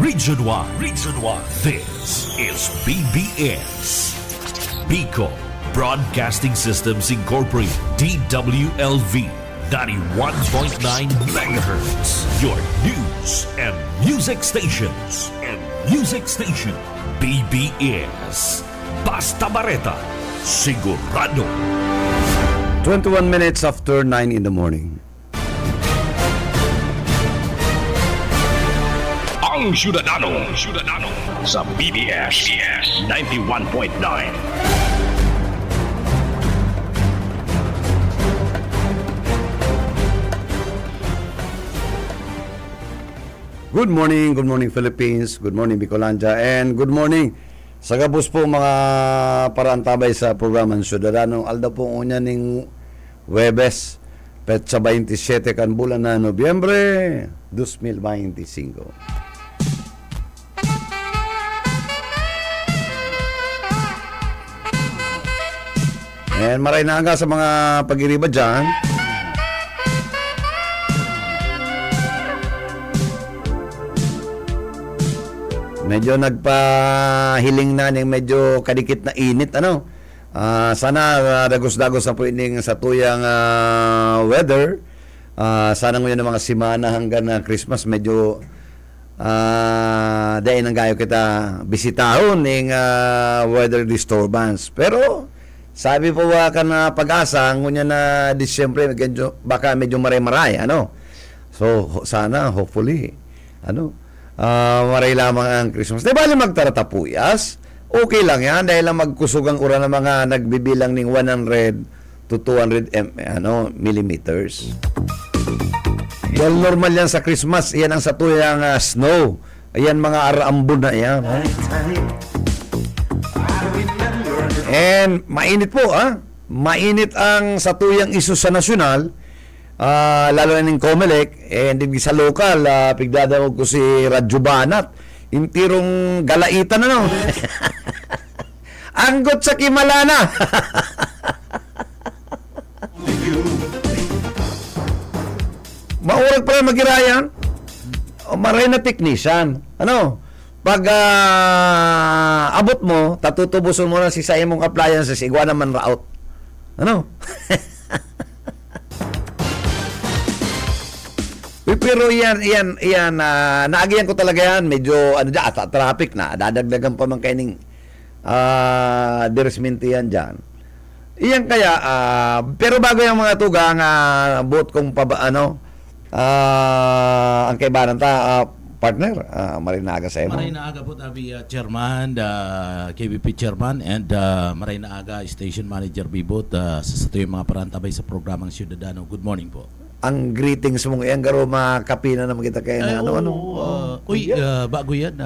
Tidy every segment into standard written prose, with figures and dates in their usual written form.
Region 1. Region 1. This is BBS. Bico Broadcasting Systems Incorporated. DWLV. 91.9 megahertz. Your news and music stations. BBS. Basta Bareta. Sigurado. 21 minutes after 9 in the morning. Ang Syudadano sa BBS 91.9. Good morning Philippines, good morning Bicolandia, and good morning sa gabos po mga parantabay sa programang Syudadano. Alda po unya ning Webes, petsa 27 kan bulan na Nobyembre 2025. And maray na aga sa mga pag-iriba dyan. Medyo nagpahiling na ng medyo kadikit na init, ano? Sana dagos-dagos na po ining sa tuyang weather. Sana ngayon ng mga simana hanggang Christmas medyo dahil nang gayo kita bisitahon ng weather disturbance. Pero sabi po ba ka na pag-asa ngunya na Disyembre baka medyo maray-maray, ano? So sana hopefully maray lamang ang Christmas. Di ba magtaratapuyas? Okay lang yan dahil lang magkusog ang ura ng mga nagbibilang ng 100 to 200 millimeters. Dahil normal yan sa Christmas. Yan ang satuyang snow. Ayan mga araambon na yan. And mainit po, mainit ang satuyang isu sa nasyonal. Lalo na ng Comelec, and din sa local, pigdadawag ko si Radyo Banat. Intirong galaitan, ano? Anggot sa Kimalana. Maurag pala magirayan. Maray na technician. Ano? Pag abot mo, tatutubuson mo na si sa imong appliances, igwa naman raot. Ano? Pero yan naagihan ko talaga yan, medyo traffic na, dadagdagan pa man kaining diresminti yan dyan. Iyan kaya, pero bago yung mga tugang buot kong ang kaibanan partner, Marinaga sa imo. Marinaga po tabi chairman, KBP chairman, and Marinaga station manager Bibot sa yung mga parantabay sa programang Syudadano. Good morning po. Ang greetings mong iyang garo makapina naman kita kaya na bago yan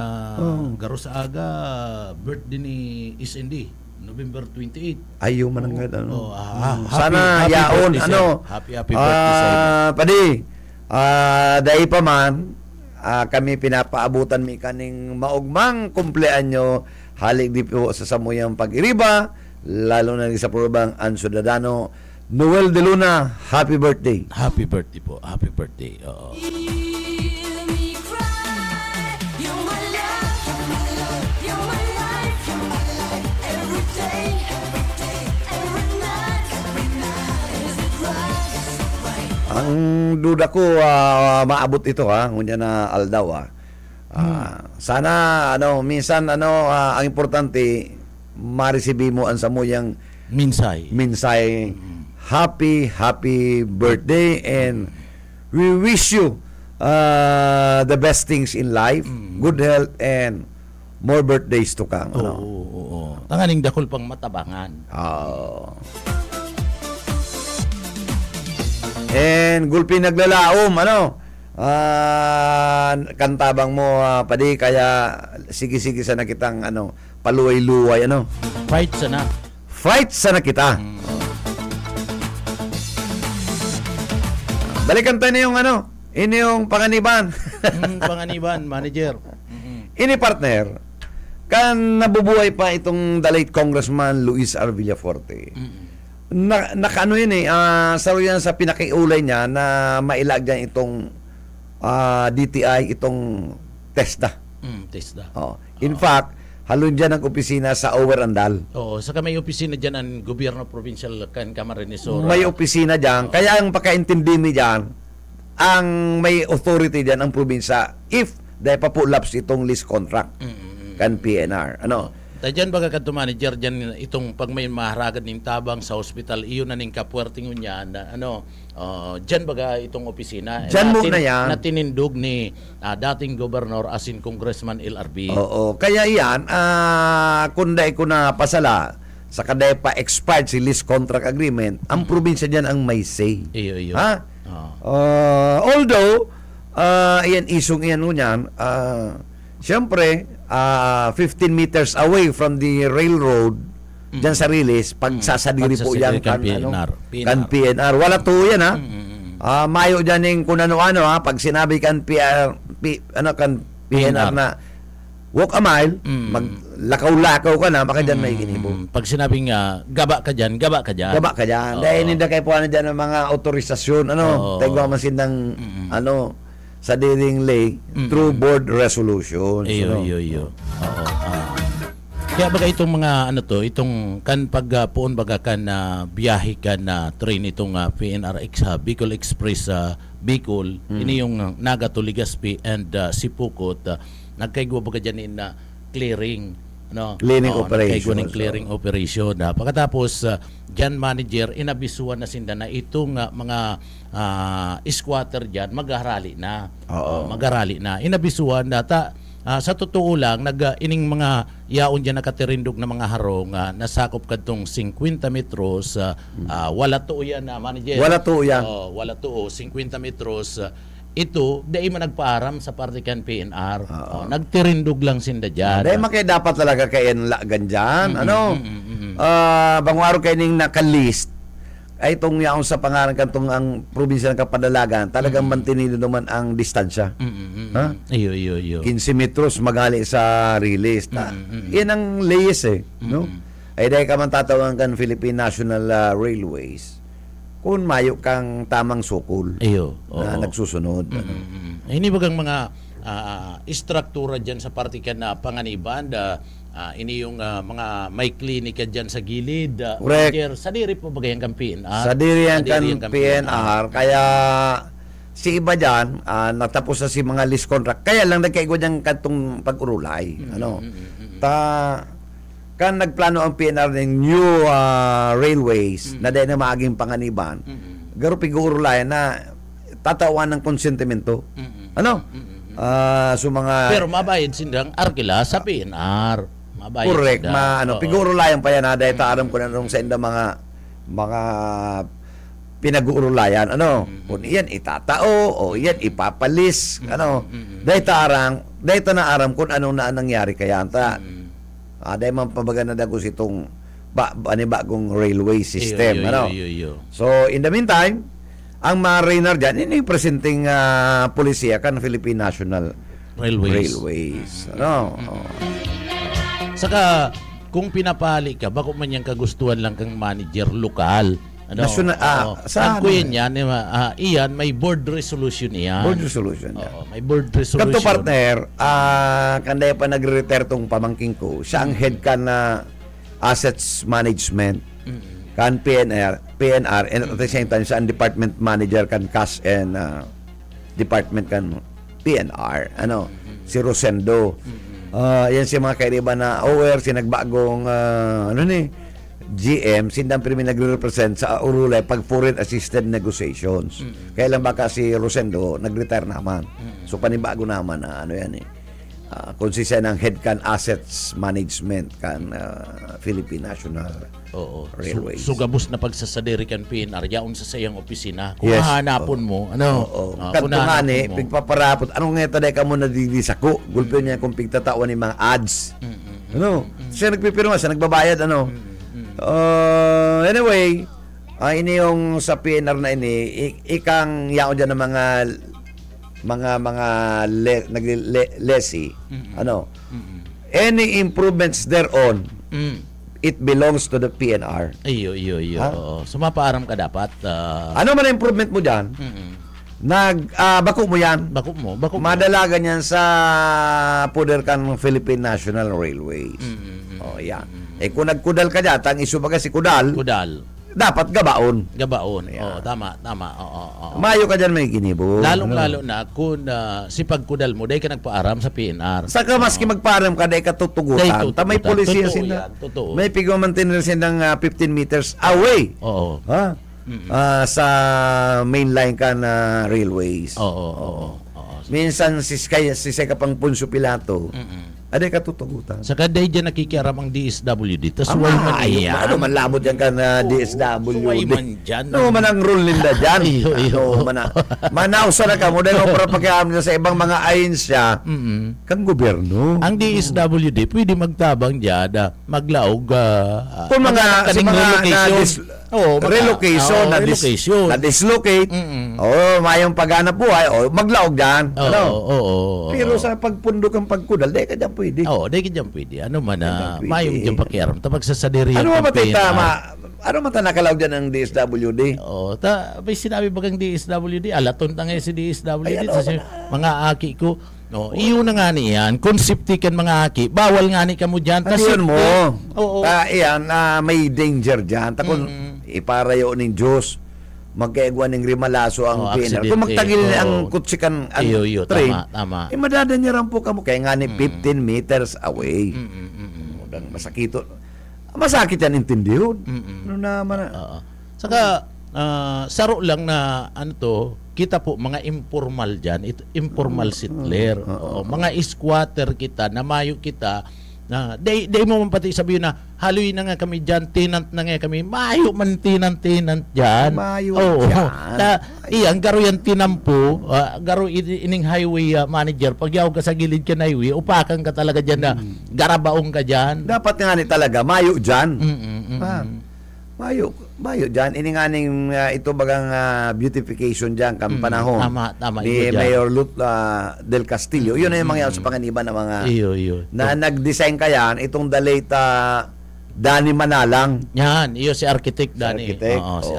garo sa aga birthday ni SND November 28. Ayaw man ang sana yaon happy birthday sa inyo. Padi dahil pa man kami pinapaabutan mi kaning maugmang kumpleanyo halik di po sa samuyang pag-iriba lalo na sa programang Ang Syudadano. Noel de Luna, happy birthday. Happy birthday po. Happy birthday. Ang duda ko maabot ito ngunya na aldaw sana minsan ang importante maresibi mo ang samuyang minsay. Happy birthday, and we wish you the best things in life, good health, and more birthdays to come. Tanganing dakol pang matabangan. And gulpi naglalaom, kantabang mo padi kaya sige sana kitang paluway-luway Fight sana kita. Balikan tayo na yung ini yung panganiban. Panganiban, manager. Ini partner, kan nabubuhay pa itong the late Congressman Luis R. Villaforte. Nakaano yun saruyan sa pinakiulay niya na mailagyan itong DTI, itong TESDA. TISDA. In fact, halun dyan ang opisina sa Overandal. Oo, saka may opisina dyan ang gobyerno provincial kan Camarines Sur. May opisina dyan. Kaya ang pakaintindi mi dyan, ang may authority dyan ang probinsya if dahil pa po lapse itong lease contract kan PNR. Dyan baga kadto manager dyan itong pag may maharagad ning tabang sa hospital iyon na ning kapwerting niya na dyan baga itong opisina dyan muna yan na tinindog ni dating gobernador asin Congressman LRB. Oo, kaya yan kunday ko na pasala sa kaday pa expired si lease contract agreement ang probinsya dyan ang may say. Iyo. Ha? Although iyan isong iyan ngunyan siyempre 15 meters away from the railroad dyan sa Riles, pagsasadiri po yan kan PNR. Wala to yan mayo dyan yung kung ano-ano pag sinabi kan PNR na walk a mile, maglakaw-lakaw ka na, baka dyan may ginibo. Pag sinabing gaba ka dyan. Gaba ka dyan. Dahil hindi kayo po dyan ng mga autorisasyon, tayo masin ng sa dealing lay through board resolutions. Iyo. Kaya baga itong mga itong kan pagpuon baga kan biyahe kan na train itong PNRX Bicol Express Bicol ini yung Naga to Legazpi and Sipukot nagkaigwa baga dyan in clearing clearing operation. Pagkatapos dyan manager inabisuan na sinda na itong mga squatter dyan magharali na. Inabisuan data sa totoo lang ining mga yaon dyan nakatirindog na mga harong nasakop kadtong 50 metros wala to yan manager. Wala to 50 metros ito, dahil man nagpaaram sa partikan PNR. Nagtirindog lang sinda dyan. Dahil dapat talaga kayo lagan dyan. Bangwaro kayo ning nakalist. Ay itong yaon sa pangalan kantong ang probinsya ng Kapadalagan, talagang mantinido naman ang distansya. Iyo. 15 metros magali sa release. Yan ang layes no? Ay dahil ka man tatawag kan Philippine National Railways. Kung mayo kang tamang sukol na nagsusunod. Ini bagang mga istruktura dyan sa partikan na panganiban ini yung mga may klinika dyan sa gilid. Correct. Sadiri po bagay ang PNR. Sadiri ang PNR. Kaya si iba dyan, natapos na si mga lease contract. Kaya lang nagkaigwa dyan katong pag-urulay. Kan nagplano ang PNR ng new railways na dahil na maaging panganiban, garo pig-urulayan na tatawan ng konsentimento. So mga pero mabayad sindang arkila sa PNR. Mabayad. Correct. Pig-urulayan pa yan dahil alam ko na nung sa inda mga pinag-uurulayan. Kung iyan itatao o iyan ipapalis. Dahil na aram kung anong na nangyari kaya dahil man pabaga na dagos itong bagong railway system. So, in the meantime, ang mga rainer dyan, ini presenting polisiya kan Philippine National Railways. Saka, kung pinapali ka, bako man yung kagustuhan lang kang manager lokal. Saan ko yan iyan, may board resolution yan. Board resolution. May board resolution. Kanto partner, kanday pa nagre-retire tong pamangking ko, siya ang head kan na assets management kan PNR, and at the same time, siya ang department manager kan cash and department kan PNR. Si Rosendo. Yan si mga kairiban na si nagbagong GM, sindang pirmi nagre-represent sa Urulay pag foreign assisted negotiations. Kaya lang baka si Rosendo nag-retire naman. So panibago naman na kung si siya ng head kan assets management kan Philippine National Railways. So gabos na pagsasadiri kan PNR yaon sa sayang opisina. Kung hahanapon mo, kanto nga pigpaparapot. Anong nga taday ka mo nadidisako? Gulpyo niya kung pigtatawan ni mga ads. Siya nagpipirma, siya nagbabayad, anyway, ini yung sa PNR na ikang yaon dyan ng mga lessee. Any improvements thereon, it belongs to the PNR. Iyo. So mapaaram ka dapat. Ano man ang improvement mo dyan? Bako mo yan. Bako mo. Madalagan yan sa puder kan Philippine National Railways. Oh, yan. Kung nagkudal ka dyan, ang iso baga si Kudal, dapat gabaon. Oo, tama. Oo. Mayo ka dyan may ginibo. Lalong-lalo na kung si pagkudal mo, dahil ka nagpaaram sa PNR. Saka maski magpaaram ka, dahil ka tutugutan. May polisiya sila. May pigmamantinir silang 15 meters away. Oo. Sa main line ka na railways. Oo. Minsan si Seka pang Poncio Pilato. Aday ka tutugutan. Saka dahil dyan nakikiaram ang DSWD. Tas suway man iyan. Ano man labot yan ka na DSWD. Suway man dyan. Ano man ang rule nila dyan. Manausa na ka mo. Dahil mo para pagkaam na sa ibang mga ahensya. Kang gobyerno. Ang DSWD pwede magtabang dyan. Maglaog. Kung mga relocation, na-dislocate. Mayong paghanap buhay. Maglaog dyan. Pero sa pagpundok ang pagkudal, dahil ka dyan pwede. Dahil ka dyan pwede. Ano man mayong dyan pakiaram. Tapag sa sadiri ano man nakalaog dyan ang DSWD? May sinabi bagang DSWD. Alaton na ngayon si DSWD. Mga aki ko. Iyo na nga niyan. Konseptikan mga aki. Bawal nga ni ka mo dyan. Yun mo. May danger dyan. Takon, iparayo ng Diyos. Magkaigwa ng rimalaso ang PNR. Kung magtagil ang kutsikan ang train, madadanya po ka mo. Kaya nga ni 15 meters away. Masakit yan intindihon. Saka, saro lang na kita po mga informal dyan, informal settler. Mga squatter kita, namayo kita, day mo man pati sabihin na haluin na nga kami dyan, tenant na nga kami, mayo man tenant dyan. Mayo dyan. Iyan, garo yan tinampo, garo ining highway manager, pag yaw ka sa gilid ka na highway, upakan ka talaga dyan na garabaong ka dyan. Dapat nga ni talaga, mayo dyan. Mayo dyan. Ini nga ning ito bagang beautification dyan kang panahon. Tama. Ni Mayor Lut del Castillo. Yun na yung mga sa panganiban na mga na nag-design ka yan. Itong the late Danny Manalang. Yan. Iyo si architect Danny. Si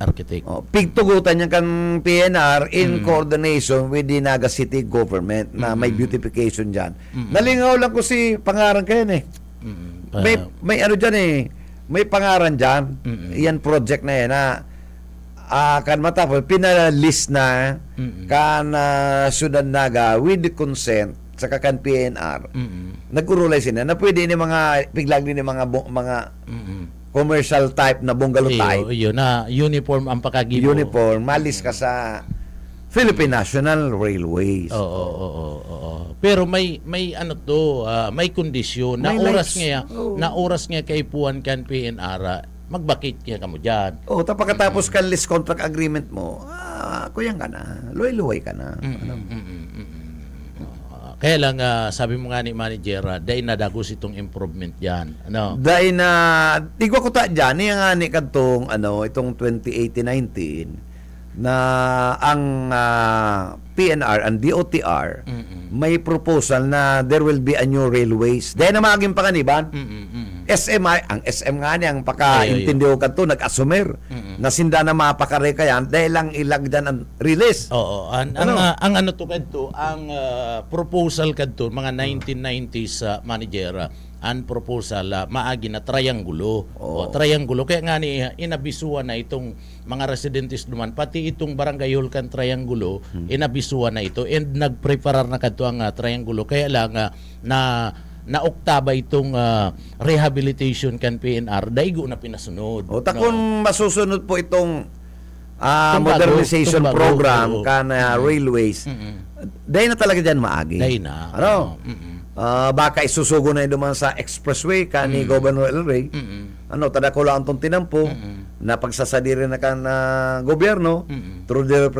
architect. Pigtugutan yan kang PNR in coordination with the Naga City government na may beautification dyan. Nalingaw lang ko si pangaran kayo may ano dyan may pangaran dyan. Iyan project na yan na kan matapos pinalist na kan Sudan Naga with the consent sa kan PNR. Nag-urulay sila na pwede ni mga piglag ni mga commercial type na bungalow type. Iyo na uniform ang pakagibo. Uniform malis ka sa Philippine National Railways. Pero may may kondisyon na oras nga kay puwan kan PNR magbakit kaya kamo diyan. Tapos kan lease contract agreement mo, kuyang ka na, luway-luway ka na. Kaya lang sabi mo nga ni manager, dahil nadagos itong improvement diyan. Dahil na tigwa ko ta diyan, nga ni kadtong itong 2018-19 na ang PNR and DOTR may proposal na there will be a new railways. Dahil na maging panganiban, SMI, ang SM nga niya, ang paka-intindiho ka to, nag-asumer, na sinda na mapakare ka yan, dahil lang ilagdan ang release. Ang proposal kadto, mga 1990s manager, ang proposal maagi na triangulo. Triangulo. Kaya nga ni inabisuan na itong mga residentes naman, pati itong barangay Hulkan triangulo, inabisuan na ito and nagpreparar na kadto ang triangulo. Kaya lang na oktaba itong rehabilitation kan PNR, daigo na pinasunod. Takon masusunod po itong modernization program kan railways. Dahil na talaga dyan maagi. Dahil na. Baka isusugo na duman sa expressway ni Governor El Rey. Tada ko lang itong tinampo na pagsasadiri na kan gobyerno through the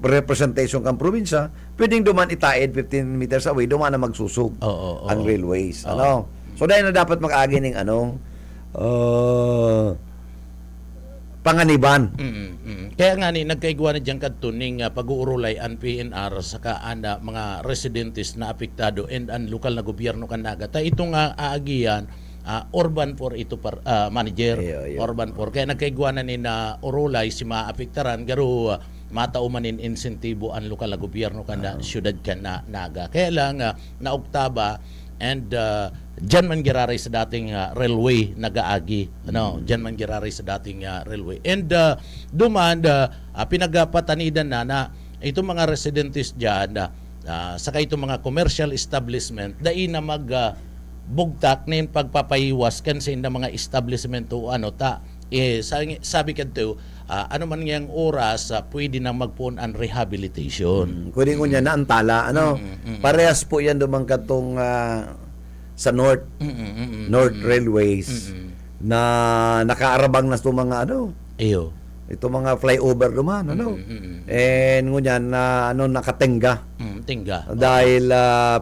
representation kan probinsya, pwedeng duman itaid 15 meters away, duman na magsusug ang railways. So dahil na dapat mag-agi ng panganiban. Kaya nga ni nagkaigwa na diyan kadto ning pag-uurulay ang PNR saka mga residentes na apektado and ang lokal na gobyerno kan Naga. Itong aagian urban for ito manager urban for kaya nagkaigwa na ni na urulay si maapektaran garo mataumanin insentibo ang lokal na gobyerno kanda syudad kan na naga. Kaya lang na oktaba and dyan man giraray sa dating railway nagaagi. Dyan man giraray sa dating railway. And duman pinagpatanidan na itong mga residentes dyan saka itong mga commercial establishment dahil na bugtak na yung pagpapahiwas kan sa mga establishment o sabi kanto ano man yang oras pwede na magpuon ang rehabilitation. Kunin ko niya na antala parehas po yan dumang katong sa North Railways na nakaarabang na itong mga iyo ito mga flyover duman and ngunyan na nakatenga tinga dahil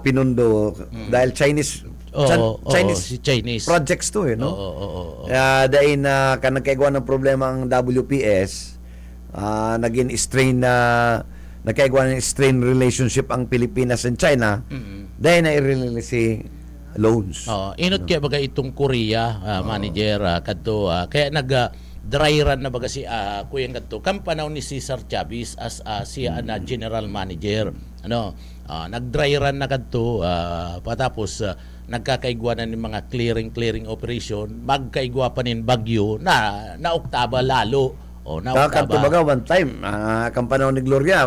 pinundo dahil Chinese projects to dahil na nagkaigwa ng problema ang WPS naging nagkaigwa ng strain relationship ang Pilipinas and China dahil na i-release loans inot kaya baga itong Korea manager kadto kaya dry run na baga si Kuya kadto kampanaw ni Cesar Chavez as siya na general manager nag-dry run na kadto patapos nagkakaigwa na ng mga clearing operation magkaigwa pa nin bagyo na oktaba lalo na oktaba baga one time kampanaw ni Gloria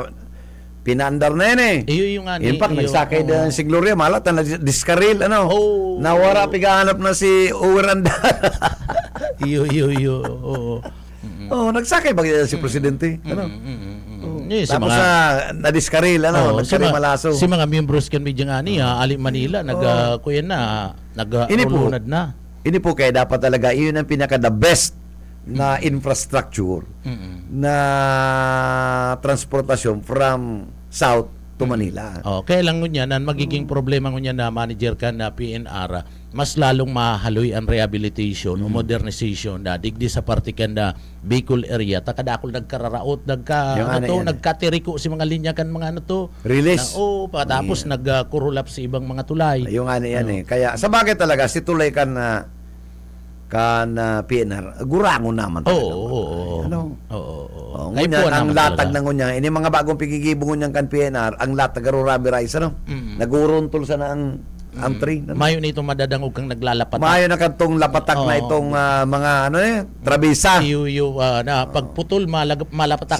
pinaandar na yan iyo yung in fact nagsakay din si Gloria malat na diskaril nawara pigahanap na si Uweranda iyo nagsakay ba si presidente tapos nadiskaril nagkaril malaso si mga membros kan medyo nga Ali Manila kuya na nag-ulunad na ini po kaya dapat talaga iyon ang pinaka the best na infrastructure na transportasyon from south to Manila. Kaya lang ngunyan ang magiging problema ngunyan na manager ka na PNR mas lalong mahaloy ang rehabilitation o modernization na digdi sa parte kan na Bicol area takadakol nagkararaot nagkatiriko si mga linya kan mga release patapos nagkurulap si ibang mga tulay yung yan kaya sa bagay talaga si tulay kan PNR gurangon naman talaga ngayon ang latag ng ngunya ini mga bagong pigigibong ngunyang kan PNR ang latag rubber rice naguruntol sa na ang train mayo nito madadangog kang naglalapat mayo na katong lapatak na itong mga trabisa na pagputol malapatak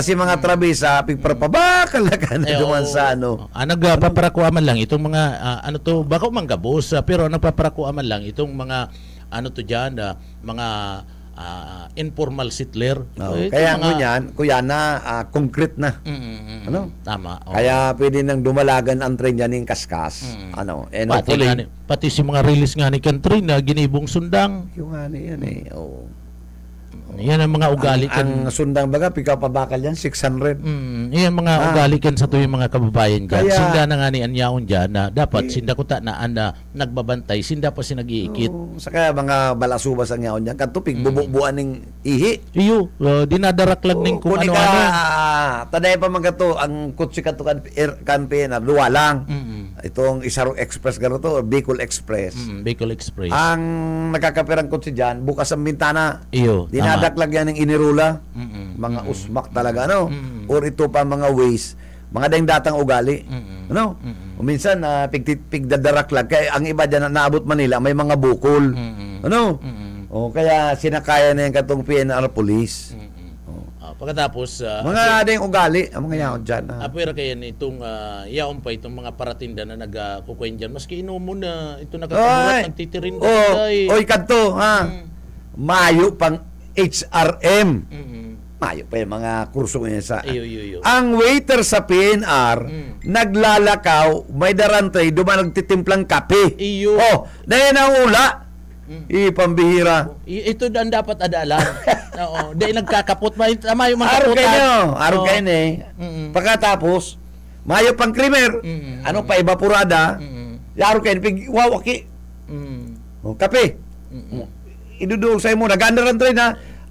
si mga trabisa pigparpabakal na kan duman sa nagpaparakuaman lang itong mga baka manggabos pero nagpaparakuaman lang itong mga dyan mga informal settler kaya kuya na concrete na tama kaya pwede nang dumalagan ang train yan ng kaskas pati si mga release nga ni country na ginibong sundang yung yan yan ang mga ugali ang sundang baga pika pabakal yan 600 yan mga ugali kan sa tuwing mga kababayan dyan sinda na nga ni anyaon dyan na dapat sinda ko ta na nagbabantay sinda pa si nag-iikit saka mga balasubas ang yaon dyan katupig bubuan ng ihi dinadaraklag ng kung ano-ano taday pa mga to ang kutsi ka to kan PNR duwa lang itong Isaro Express gano to Bicol Express ang nakakapirang kutsi dyan bukas ang bintana dinadaklag yan ng inirula mga usmak talaga or ito pa mga ways mga dahing datang ugali minsan pigdadaraklag kaya ang iba dyan na naabot Manila may mga bukol kaya sinakaya na yung katong PNR police pagkatapos mga dahing ugali ang mga yaon dyan apwera kaya itong yaon pa itong mga paratinda na nagkukuhin dyan maski inumo na ito nagkakamurat ng titirin oy kanto mayo pang HRM mayo pa yung mga kurso niya sa ang waiter sa PNR naglalakaw may darantay duman nagtitimplang kape dahil na ula ipambihira ito ang dapat adalan dahil nagkakapot mayo mga araw kayo pagkatapos mayo pang krimer ano pa evaporada araw kayo wawaki kape idudul sa mo nagandaran train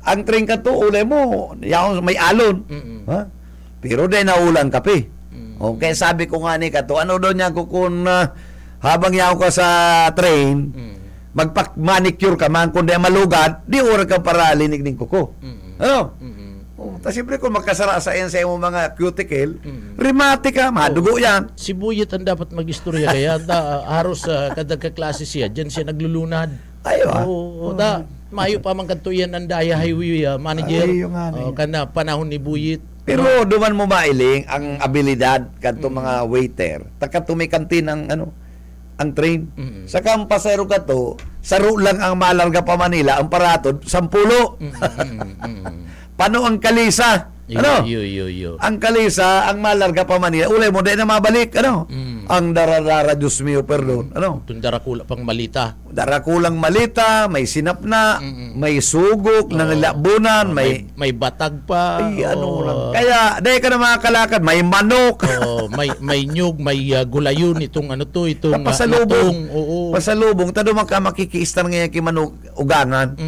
ang train ka to ulay mo yaon may alon pero dahil naulan kape okay sabi ko nga ni ka to ano daw niya kung habang yaon ka sa train magpak-manicure ka man kundi malugad di ora ka para linig ning kuko Tas siyempre kung magkasara sa yan sa iyong mga cuticle, rheumatic ka, madugo yan. Si Buyet ang dapat mag-istorya kaya haros kada kaklase siya, diyan siya naglulunad. Ayo. Mayo pa man kadto yan ang Daya Highway manager. Kana panahon ni Buyet. Pero duman mo mailing ang abilidad kadto mga waiter. Taka tumikantin ang ang train. Sa kampasero kadto, saro lang ang malarga pa Manila, ang paratod 10. Pano ang kalisa? Ang kalisa, ang malarga pa Manila, ulay mo, di na mabalik, Ang daradara, Diyos mio, perdon, Itong darakula pang malita. Darakulang malita, may sinapna, may sugok, na nilabunan, may batag pa. Ay, lang. Kaya, dahil ka na makakalakad, may manok. May nyug, may gulayon, itong pasalubong. Pasalubong, tado man ka makikiistar ngayon kay manok, ugangan.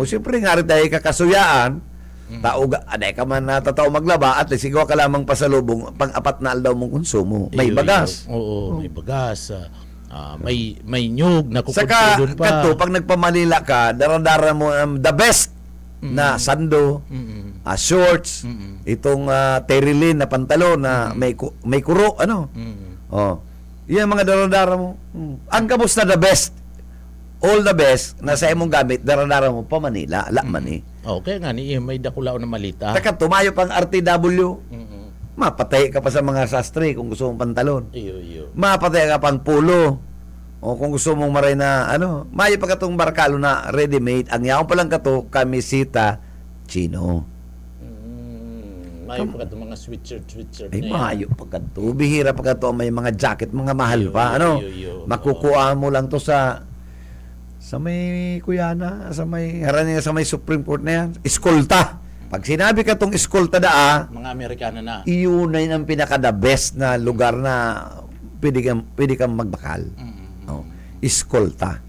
Siyempre nga rin dahil kakasuyaan, aday ka man natataw maglaba, at least ikaw ka lamang pasalubong, pang-apat na aldaw mong konsumo. May bagas. May bagas. May nyug na saka doon pa. Kato, pag nagpamalila ka, daradara mo the best na sando, shorts, itong terilin na pantalo na may kuro, yan mga daradara mo. Ang kamusta the best? All the best na sa imong gamit, daradara mo pa Manila, Mani. Okay nga ni may dakulao na malita. Taka tumayo pang RTW. Mapatay ka pa sa mga sastre kung gusto mong pantalon. Mapatay ka pang pulo. O kung gusto mong maray na mayo pa katong barkalo na ready-made. Ang yaon pa lang kato kamisita chino. Mayo pa katong mga sweatshirt ay mayo pa kato. Bihira pa kato may mga jacket, mga mahal pa. Makukuha mo lang to sa may Kuyana, sa may Supreme Court na yan. Eskolta. Pag sinabi ka tong eskolta mga Amerikano na. Iyon na yun ang pinaka-the best na lugar na pwede kang magbakal. Eskolta.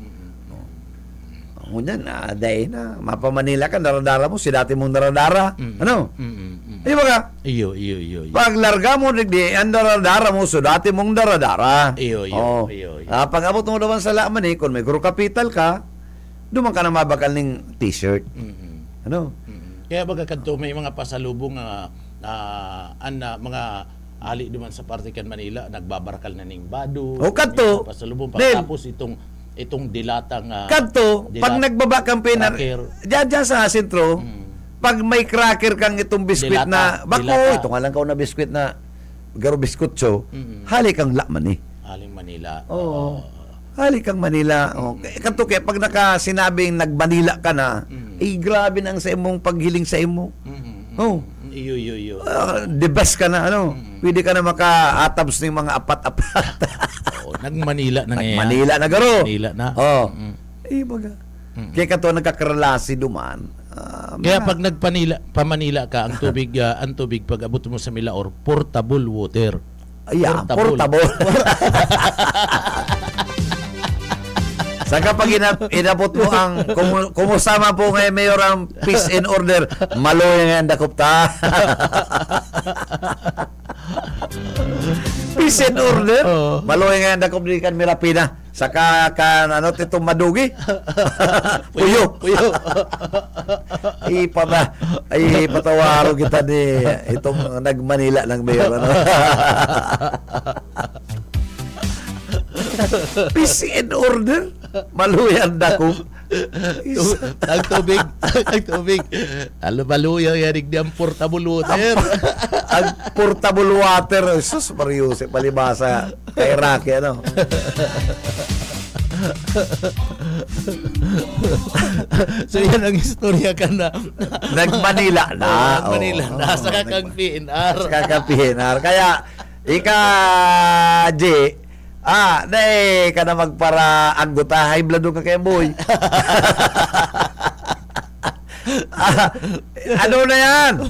Ngunyan, dahil na, mapamanila ka, daradara mo, si dati mong daradara. Di ba ka? Iyo. Pag larga mo, ang daradara mo, so dati mong daradara. Iyo. Pag abot mo naman sa laman kung may guru capital ka, duman ka na mabakal ng t-shirt. Kaya baga kadto may mga pasalubong mga ali duman sa Partikan Manila, nagbabarakal na ning bado. Kadto. Pasalubong pagtapos itong dilatang kadto, pag nagbaba kang pinar, diyan sa sentro, pag may cracker kang itong biskwit na, ito nga lang na biskwit na garo biskutso, hali kang Mani. Haling Manila. Hali kang Manila. Kanto kaya pag nakasinabing nag-Manila ka na, grabe nang sa imong paghiling sa imo. Iyo. The best ka na, pwede ka na maka-atabs ng mga apat-apat. Nag-Manila na ngayon. Manila na garo. Manila na. Baga. Kaya kanto nagkakarelasi duman. Kaya pag pamanila ka, ang tubig pag abot mo sa Milaor, portable water. Portable. Saka pag inabot mo ang kumusama po ngayon Mayor ang peace and order, maloy nga ang dakop-ta. Peace and order, maloy nga ang dakop di kan Mirapina. Saka itong madugi. Puyo. Ipatawaro kita ni itong nag-Manila ng Mayor. Peace and order, maluyan dako. Ang tubig. Maluyan yan ang portable water. Ang portable water. Sus, Mariuse, palibasa kay Rocky, So yan ang istorya ka na. Nag-Manila na. Manila na. Saka kang PNR. Kaya, J, dahil ka na magpara anggota, high blood ka kay boy. Ano na yan?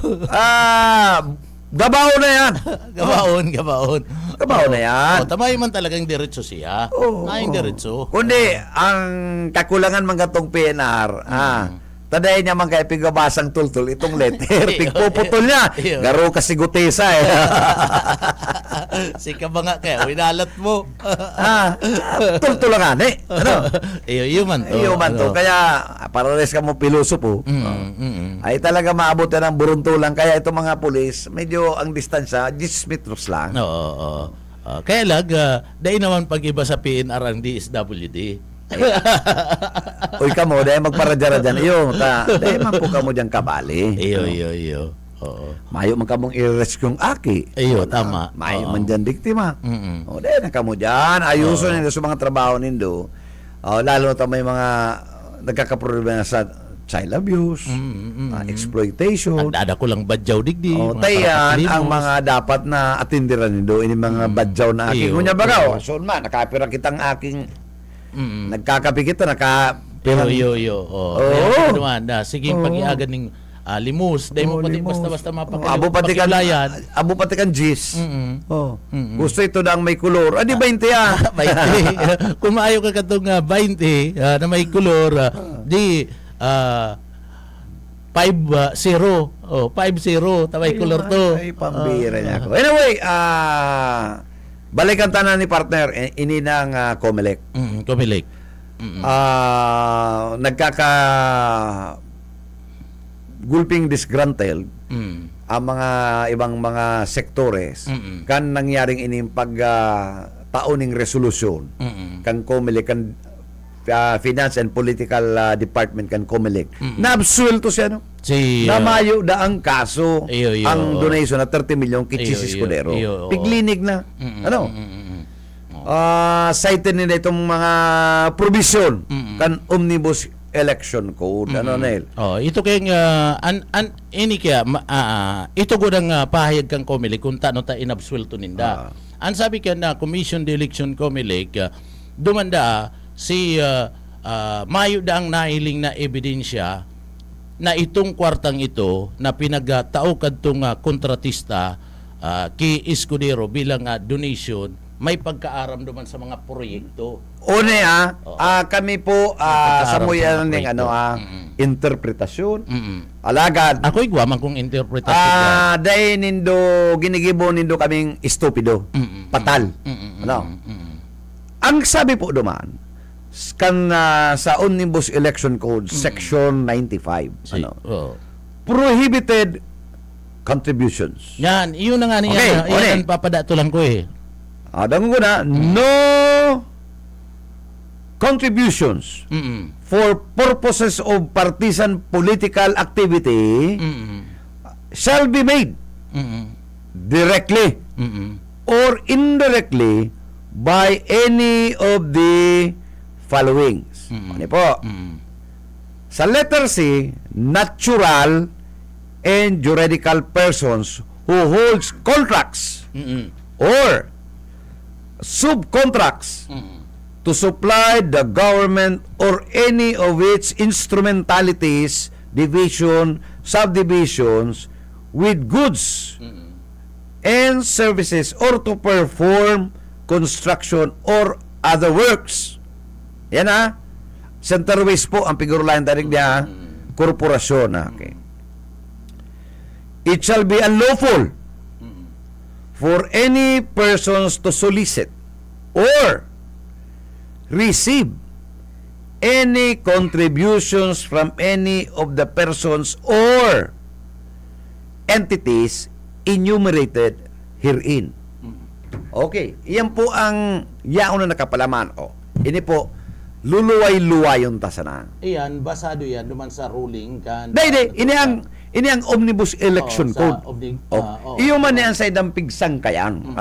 Gabaw na yan. Gabaw na yan. Tamay man talagang diretso siya. Naing diretso. Kundi, ang kakulangan man katong PNR, taday niya man kaya pigabasang tultul itong letter. Pigpuputol niya. Garo kasi gutesa Sika ba nga kaya? Winalat mo. Tultulangan Iyo man to. Kaya Parales ka mo pilosopo, ay talaga maabot yan ng buruntulang. Kaya itong mga pulis, medyo ang distansya, 10 metros lang. Oo. Kaya lang, dahil naman pag-iba sa PNR ang DSWD. Uy ka mo, dahil magparadya dyan. Dahil man po ka mo dyan kabali. Iyo. Oo. Mayo man ka mong i-rescue yung aki. Iyo, tama. Mayo man dyan diktima. O, dahil na ka mo dyan. Ayuso nindo sa mga trabaho nindo. Lalo na may mga nagkakaproblema sa child abuse, exploitation. Dada ko lang badyaw digdi. Tayan ang mga dapat na atindiran nindo. Ini mga badyaw na aking. Kunya baga, so man, nakapira kitang aking nagkakapi kita, Yo. Sige, pag-iagan ng limus. Dahil mo pati basta pakilayan. Abo pati kan G's. Gusto ito na ang may kulor. 20 yan. 20. Kung maayo ka katong 20 na may kulor, di 5-0. 5-0. Tamay kulor to. Ay, pambira niya ako. Anyway, balikan tanan ni partner. Ini ng Comelec. Comelec. Gulping disgruntled ang mga ibang mga sektores kan nangyaring ining taoning resolusyon kan Comelec kan Finance and Political Department kan Comelec na absuelto siya namayo da ang kaso ang donation na 30 milyon kay Chis Escudero piglinig na cited nila itong mga provision kan Omnibus Election Code. Nel? Ito kayong ini kaya ito ko nang pahayag kang Comelec kung tano ta inabsuelto ninda. Ang sabi kaya na Commission de Election Comelec dumanda si mayo da ang nahiling na ebidensya na itong kwartang ito na pinagtao kadtong kontratista kay Escudero bilang donation may pagkaaram duman sa mga proyekto. Kami po sa muyan ng interpretasyon. Alagad. Ako igwaman kong interpretasyon. Dahil nindo ginigibo nindo kaming estupido. Patal. Ang sabi po duman kan sa Omnibus Election Code Section 95 prohibited contributions. Yan, iyon na nga niya. Yan papadato lang ko Dango na, no contributions for purposes of partisan political activity shall be made directly or indirectly by any of the followings. Ano po? Sa letter C, natural and juridical persons who holds contracts or subcontracts to supply the government or any of its instrumentalities, division, subdivisions with goods and services or to perform construction or other works. Yan Centerways po ang figure-line tarik niya, korporasyon. Okay. It shall be unlawful for any persons to solicit or receive any contributions from any of the persons or entities enumerated herein. Okay, iyan po ang yaon na nakapalaman. Ini po luluway-luwayon ta sana. Iyan basado yan duman sa ruling kan. Ini ang Omnibus Election Code. Iyo man yan sa idang pigsang kayang.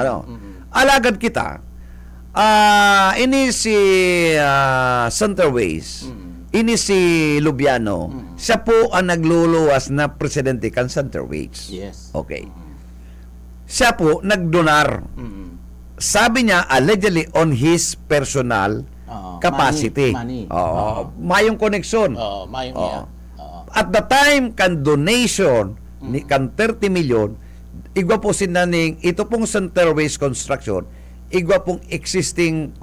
Alagad kita, ini si Centerways, ini si Lubiano, siya po ang nagluluwas na presidente kan Centerways. Yes. Okay. Siya po nagdonar. Sabi niya, allegedly on his personal capacity. Money. Mayong koneksyon. Mayong niya. At the time kan donation ni kan 30 million igwa po sinaning ito pong Centerways Construction igwa pong existing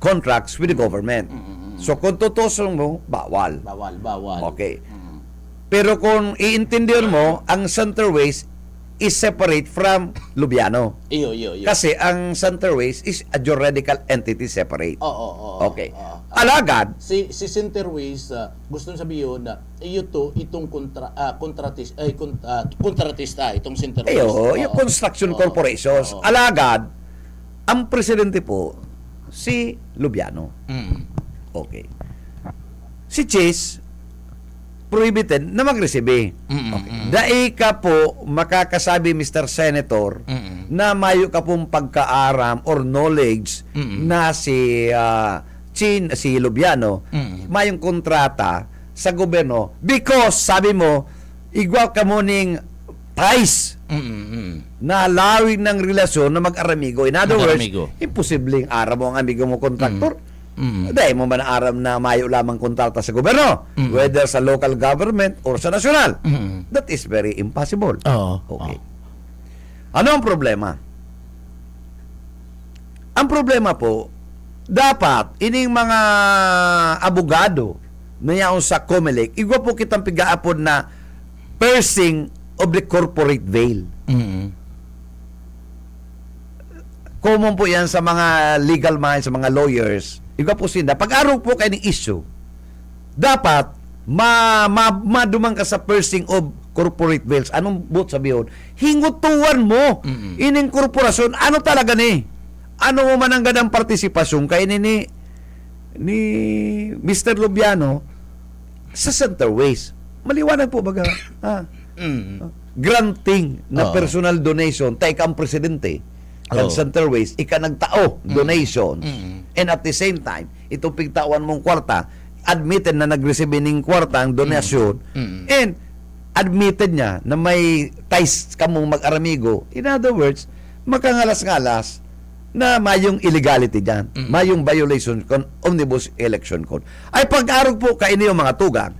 contracts with the government. So kung tutusin mo bawal. Bawal. Okay. Pero kung iintindihan mo ang Centerways is separate from Lubiano. Iyo. Kasi ang Centerways is a juridical entity separate. Oo. Okay. Alagad, Si Centerways, gusto sabihin na itong kontratista, itong Centerways. yung construction corporations. Alagad, ang presidente po, si Lubiano. Okay. Si Chase, prohibited na mag-receive. Dai ka po makakasabi, Mr. Senator, na mayo ka pong pagkaaram or knowledge na si Lubiano mayong kontrata sa gobyerno because sabi mo igwa ka mo ning ties na lawig ng relasyon na mag-aramigo. In other words, imposibleng aram mo ang amigo mo kontraktor. Dahil mo ba na aram na mayo lamang kontrata sa gobyerno, whether sa local government or sa national. That is very impossible. Okay. Ano ang problema? Ang problema po, dapat ining mga abogado na yaon sa COMELEC, igwa po kitang pigaapod na piercing of the corporate veil. Common po yan sa mga legal minds, sa mga lawyers. Igwa po sinda. Pag-araw po kayo ng issue, dapat madumang ka sa piercing of corporate veils. Anong buot sabihin? Hingutuan mo ining korporasyon. Ano talaga ni? Ano mo man ang ganang partisipasyon kay ni Mr. Lubiano sa Centerways. Maliwanag po baga. Granting na personal donation tay kang presidente kan Centerways ika nagtao donations and at the same time itong pigtawan mong kwarta admitted na nag-receive ning kwarta ang donasyon and admitted niya na may ties kamong mag-aramigo. In other words, makangalas-ngalas na mayong illegality dyan, mayong violation con Omnibus Election Code. Ay pag-arog po kayo mga tugang,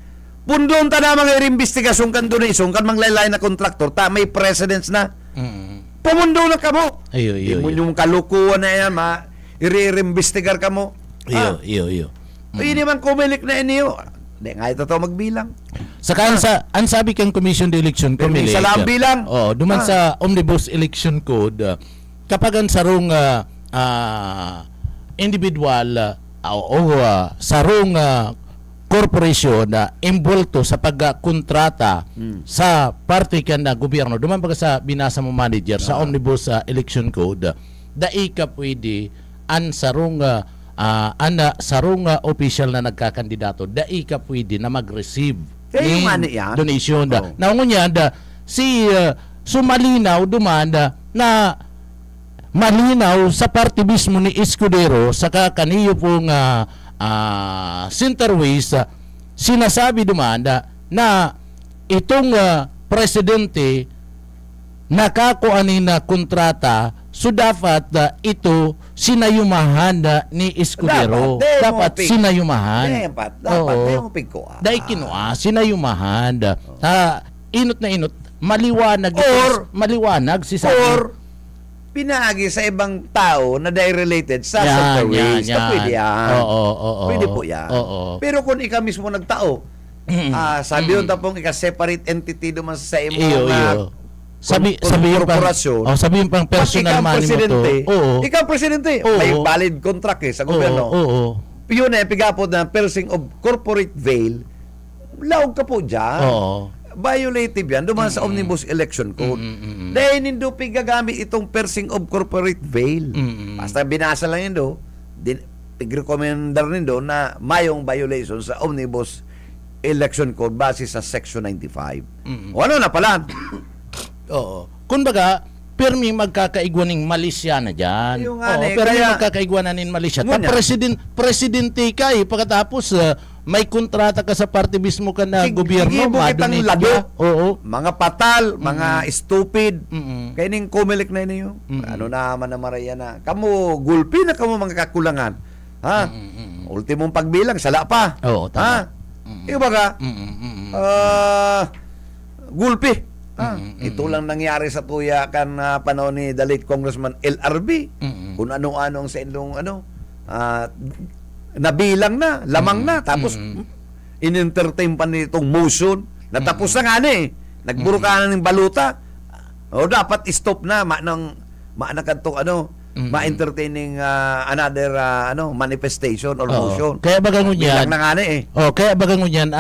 pundon ta na mga investigasyon kan donation kan manglaylay na kontraktor ta may precedents na. Pumundo na kamo. Iyo. Yung kalukuhan na yan, i-reimbestigar kamo. Iyo. Hindi man COMELEC na iniyo. Hindi nga ito magbilang. Saka ang sabi kang Commission de Election COMELEC. Sa lang bilang. Duman sa Omnibus Election Code, kapag ang sarong individual sarong corporation na involved sa pagkontrata sa parte kan na gobyerno, duman baga sa binasa mo manager sa Omnibus Election Code, dai ka pwede an sarong official na nagkakandidato, dai ka pwede na mag-receive donation. Naungunya si sumalinaw duman na malinaw sa parte mismo ni Escudero saka kaniyo pong Centerways, sinasabi dumanda na itong presidente nakakuanin na kontrata so dapat ito sinayumahan ni Escudero. Dapat sinayumahan. Dahil kinua sinayumahan. Inot na inot maliwanag si Sabi pinaagi sa ibang tao na related sa Centerways. Pwede yan. Pwede po yan. Pero kung ikaw mismo nagtao, sabi yun tapong ika-separate entity duman sa imong sabi korporasyon. Sabi yung pang personal money mo to. Ikaw presidente. May valid contract sa gobyerno. Yun pigapod na piercing of corporate veil. Laog ka po dyan. Violative yan duman sa Omnibus Election Code. Dahil nindo pigagamit itong piercing of corporate veil. Basta binasa lang nindo, pig-recommendar nindo na mayong violation sa Omnibus Election Code base sa Section 95. O ano na pala? Kumbaga, permi magkakaigwaning Malaysia na dyan. Permi magkakaigwanin Malaysia. Presidente ka pagkatapos may kontrata ka sa parte mismo ka na gobyerno. Kitang lado. Mga patal, mga stupid. Kaya ning COMELEC na inyo. Ano naman na maraya na. Kamu, gulpi na kamu mga kakulangan. Ultimong pagbilang, sala pa. Tama. Iba ka? Gulpi. Ito lang nangyari sa tuya kan panahon ni the late Congressman LRB. Kung ano-ano ang sa indong nabilang na, lamang na, tapos in-entertain pa nitong motion, natapos na nga na nagburo ka na ng baluta, O dapat stop na kanto ma-entertaining another manifestation or motion. Kaya bagang Bilang unyan. na nga na eh. Kaya bagang unyan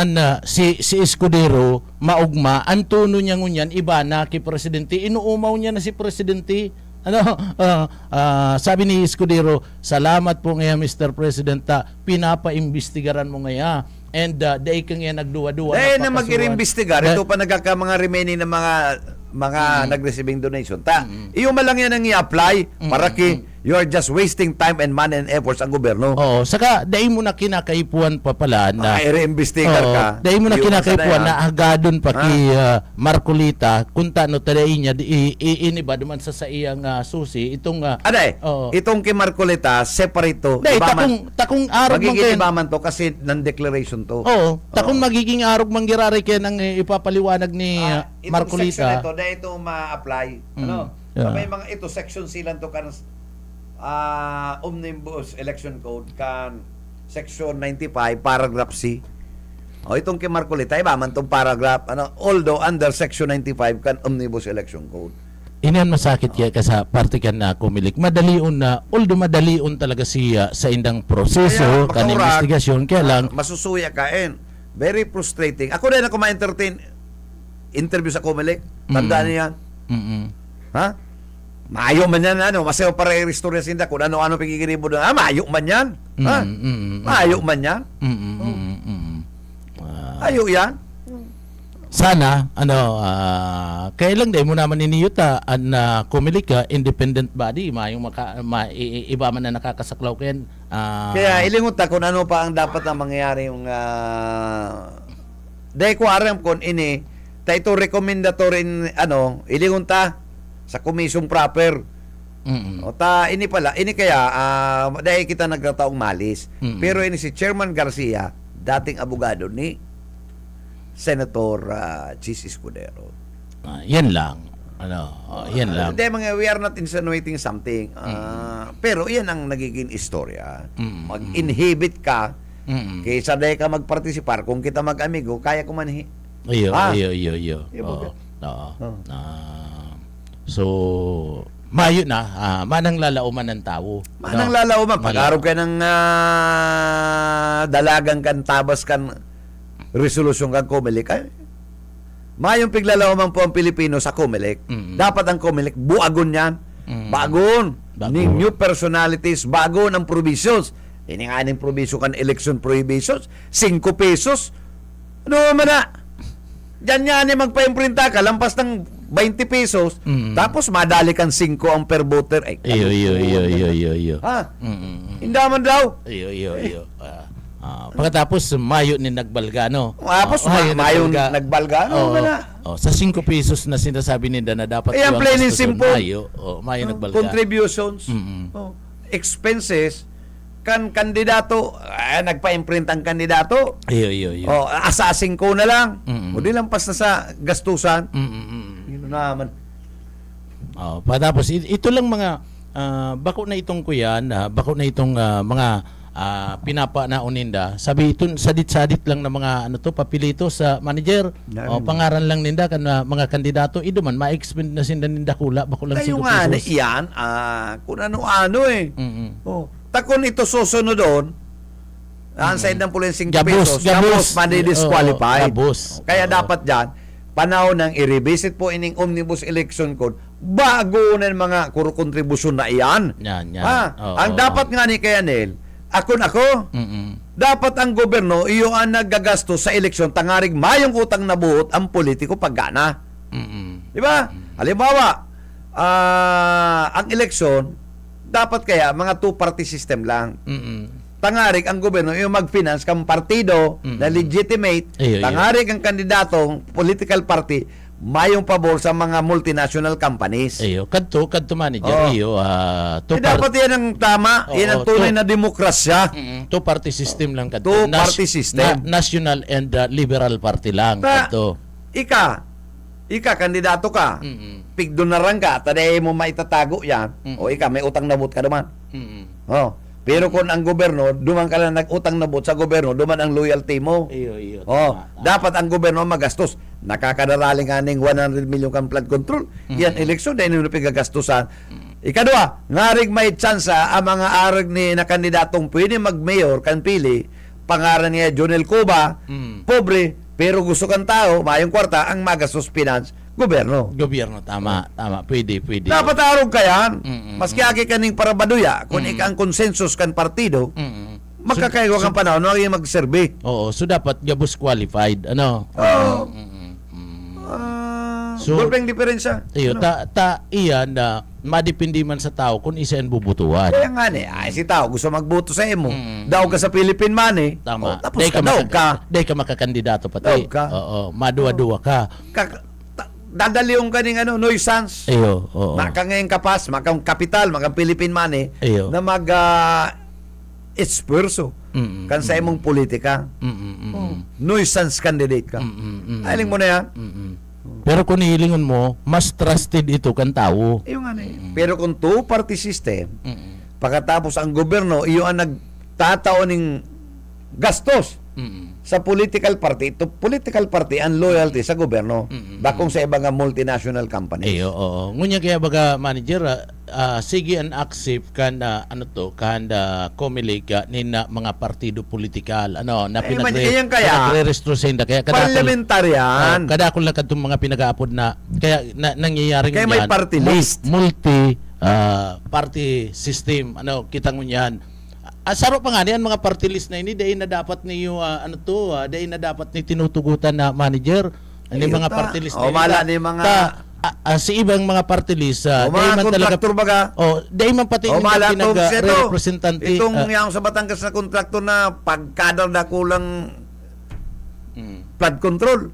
si Escudero maugma ang tono niya ngunyan iba na kay presidente, inuumaw niya na si presidente. Sabi ni Escudero, salamat po ngayon Mr. President, pinapaimbestigaran mo ngayon. And dahil kang yan nagduwa-duwa. Dahil na mag-iimbestigar, ito pa mga remaining na mga nag-receiving donation. Iyo malang yan ang i-apply para you are just wasting time and money and efforts ang gobyerno. Saka dahil mo na kinakaipuan pa pala na i-reimbestigar ka. Dahil mo na kinakaipuan na agadon pa kay Marcolita kung tano taday niya iniba duman sa iyang susi itong itong kay Marcolita separate to. Takong arog magiging ibaman to kasi non-declaration to. Takong magiging arog manggirari kaya nang ipapaliwanag ni Marcolita. Itong section ito dahil ito ma-apply. May mga ito section silang to kan Omnibus Election Code kan Section 95 paragraph C. Itong kay Marcolita iba man tong paragraph although under Section 95 kan Omnibus Election Code. Inian masakit kaya ka sa parte kan na kumilik. Madalion na although madalion talaga siya sa indang proseso kan investigasyon kaya lang masusuya kain. Very frustrating. Ako din ako ma-entertain interview sa Comelec. Tandaan niya. Ha? Maayo man yan, masayo para i-restore na sinda kung ano-ano pagkikiribo doon. Maayo man yan. Maayo man yan. Ayo yan. Sana, kailang day mo naman niniyuta ang Comelec independent body, iba man na nakakasaklaw kayan. Kaya ilingot ta kung ano pa ang dapat na mangyayari yung dahil ko aram kung ta ito recommendatory ilingon ta sa commission proper. Ini kaya dahil kita nagkataong malis. Pero ini si Chairman Garcia, dating abogado ni Senator Chis Escudero. Yan lang. Yan lang. We are not insinuating something. Pero yan ang nagiging istorya. Mag-inhibit ka kaysa dahil ka magpartisipar. Kung kita mag-amigo, kaya kumanhi. Iyo. So, mayo na, manang lalauman ng tao. Manang lalauman. Pag-araw ka ng dalagang kan, tabas kan, resolusyon kan Comelec. Mayong piglalauman po ang Pilipino sa Comelec. Dapat ang Comelec, buagon yan. Bagon. Ning new personalities, bagon ang provisions. Ini nga ng provision kan election prohibitions. 5 pesos. Ano man na? Diyan yan magpa-imprinta ka, lampas ng 20 pesos, tapos madali kang 5 ang per voter. Iyo. Ha? Hindi man daw. Iyo. Pagkatapos, mayo ni nagbalga, no? Tapos, mayo nagbalga, sa 5 pesos na sinasabi nila na dapat yung plain and simple. Mayo nagbalga. Contributions, expenses, kan kandidato, nagpa-imprint ang kandidato. Iyo. Asasing ko na lang. O di lampas na sa gastusan. Yun naman. Patapos, ito lang mga, bako na itong kuyan, bako na itong mga pinapa na uninda. Sabi ito, sadit-sadit lang na mga papilito sa manager. Pangaran lang ninda kan mga kandidato. Iduman, ma-expend na sinda ninda kula. Bako lang 5 pesos. Kayo nga iyan, kung ano-ano eh. Takon ito susunod doon, ang side ng pulis 5 pesos, gabos, madi-disqualified. Kaya dapat dyan, panahon ng i-revisit po ining Omnibus Election Code, bago na mga kontribusyon na iyan. Ang dapat nga ni Kayanel, ako, dapat ang gobyerno, iyo ang naggagasto sa eleksyon, tangarig mayong utang na buot ang politiko paggana. Di ba? Halimbawa, ang eleksyon, dapat kaya mga two-party system lang. Tangarig ang gobyerno yung mag-finance kang partido na legitimate. Tangarig ang kandidatong political party mayong pabor sa mga multinational companies. Kadto manager. Dapat yan ang tama. Yan ang tunay na demokrasya. Two-party system lang kadto. Two-party system. National and liberal party lang kadto. Ika, kandidato ka. Pigdonaran ka, taday mo maitatago yan. O ika, may utang na but ka naman. Pero kung ang gobyerno, duman ka lang nag-utang na buot sa gobyerno, duman ang loyalty mo. Iyo. Dapat ang gobyerno magastos. Nakakadaraling nga ng 100 million kang flood control. Yan, eleksyon, dahil nyo pigagastusan. Ikadua, ngarig may tsansa ang mga arag ni na kandidatong pwede mag-mayor, kan pili, pangaran niya Jonel Cuba, pobre, pero gusto kang tao, mayong kwarta, ang magastos finance, gobyerno. Gobyerno, tama. Pwede. Dapat arog ka yan. Maski agi kaning para baduya, kung ang konsensus kan partido, magkakaiwa kang panahon, no, yung mag-survey. Oo, so dapat gabos qualified, ano? So, Gulpeng diferensya. Iyo, iyan na madipindi man sa tao kung isa ang bubutuan. Kaya nga si tao gusto magboto sa imo. Daw ka sa Philippine man Tama. Tapos ka. Day ka makakandidato pati. Daw ka. Oo, maduwa-duwa ka. Dadaliong ka ng nuisance. Iyo, oo. Makangayang kapas, makang kapital, makang Philippine man Iyo. na mag esperso kan sa imong politika. Nuisance candidate ka. Aling mo na yan. Pero kung hilingon mo, mas trusted ito kan tao. Yung ano Pero kung two-party system, pagkatapos ang gobyerno, iyo ang nagtataon ng gastos sa political party. Ito political party ang loyalty sa gobyerno. Bakong sa ibang multinational companies. Oo. Ngunya kaya baga manager, sige an accept kan komilig nin mga partido politikal na pinagre-restrosenda kaya parliamentarian kadakol na kadtong mga pinag-aapod na kaya nangyayari kaya may party list multi party system kita ngunyan. Saro pa nga niyan mga party list na ini dahil na dapat niyo dahil na dapat ni tinutugutan na manager ani mga party list na mala ni mga si ibang mga party list dahil man talaga baga dahil man pati pinag-representante itong yung sa Batangas na kontraktor na pagkadal na kulang flood control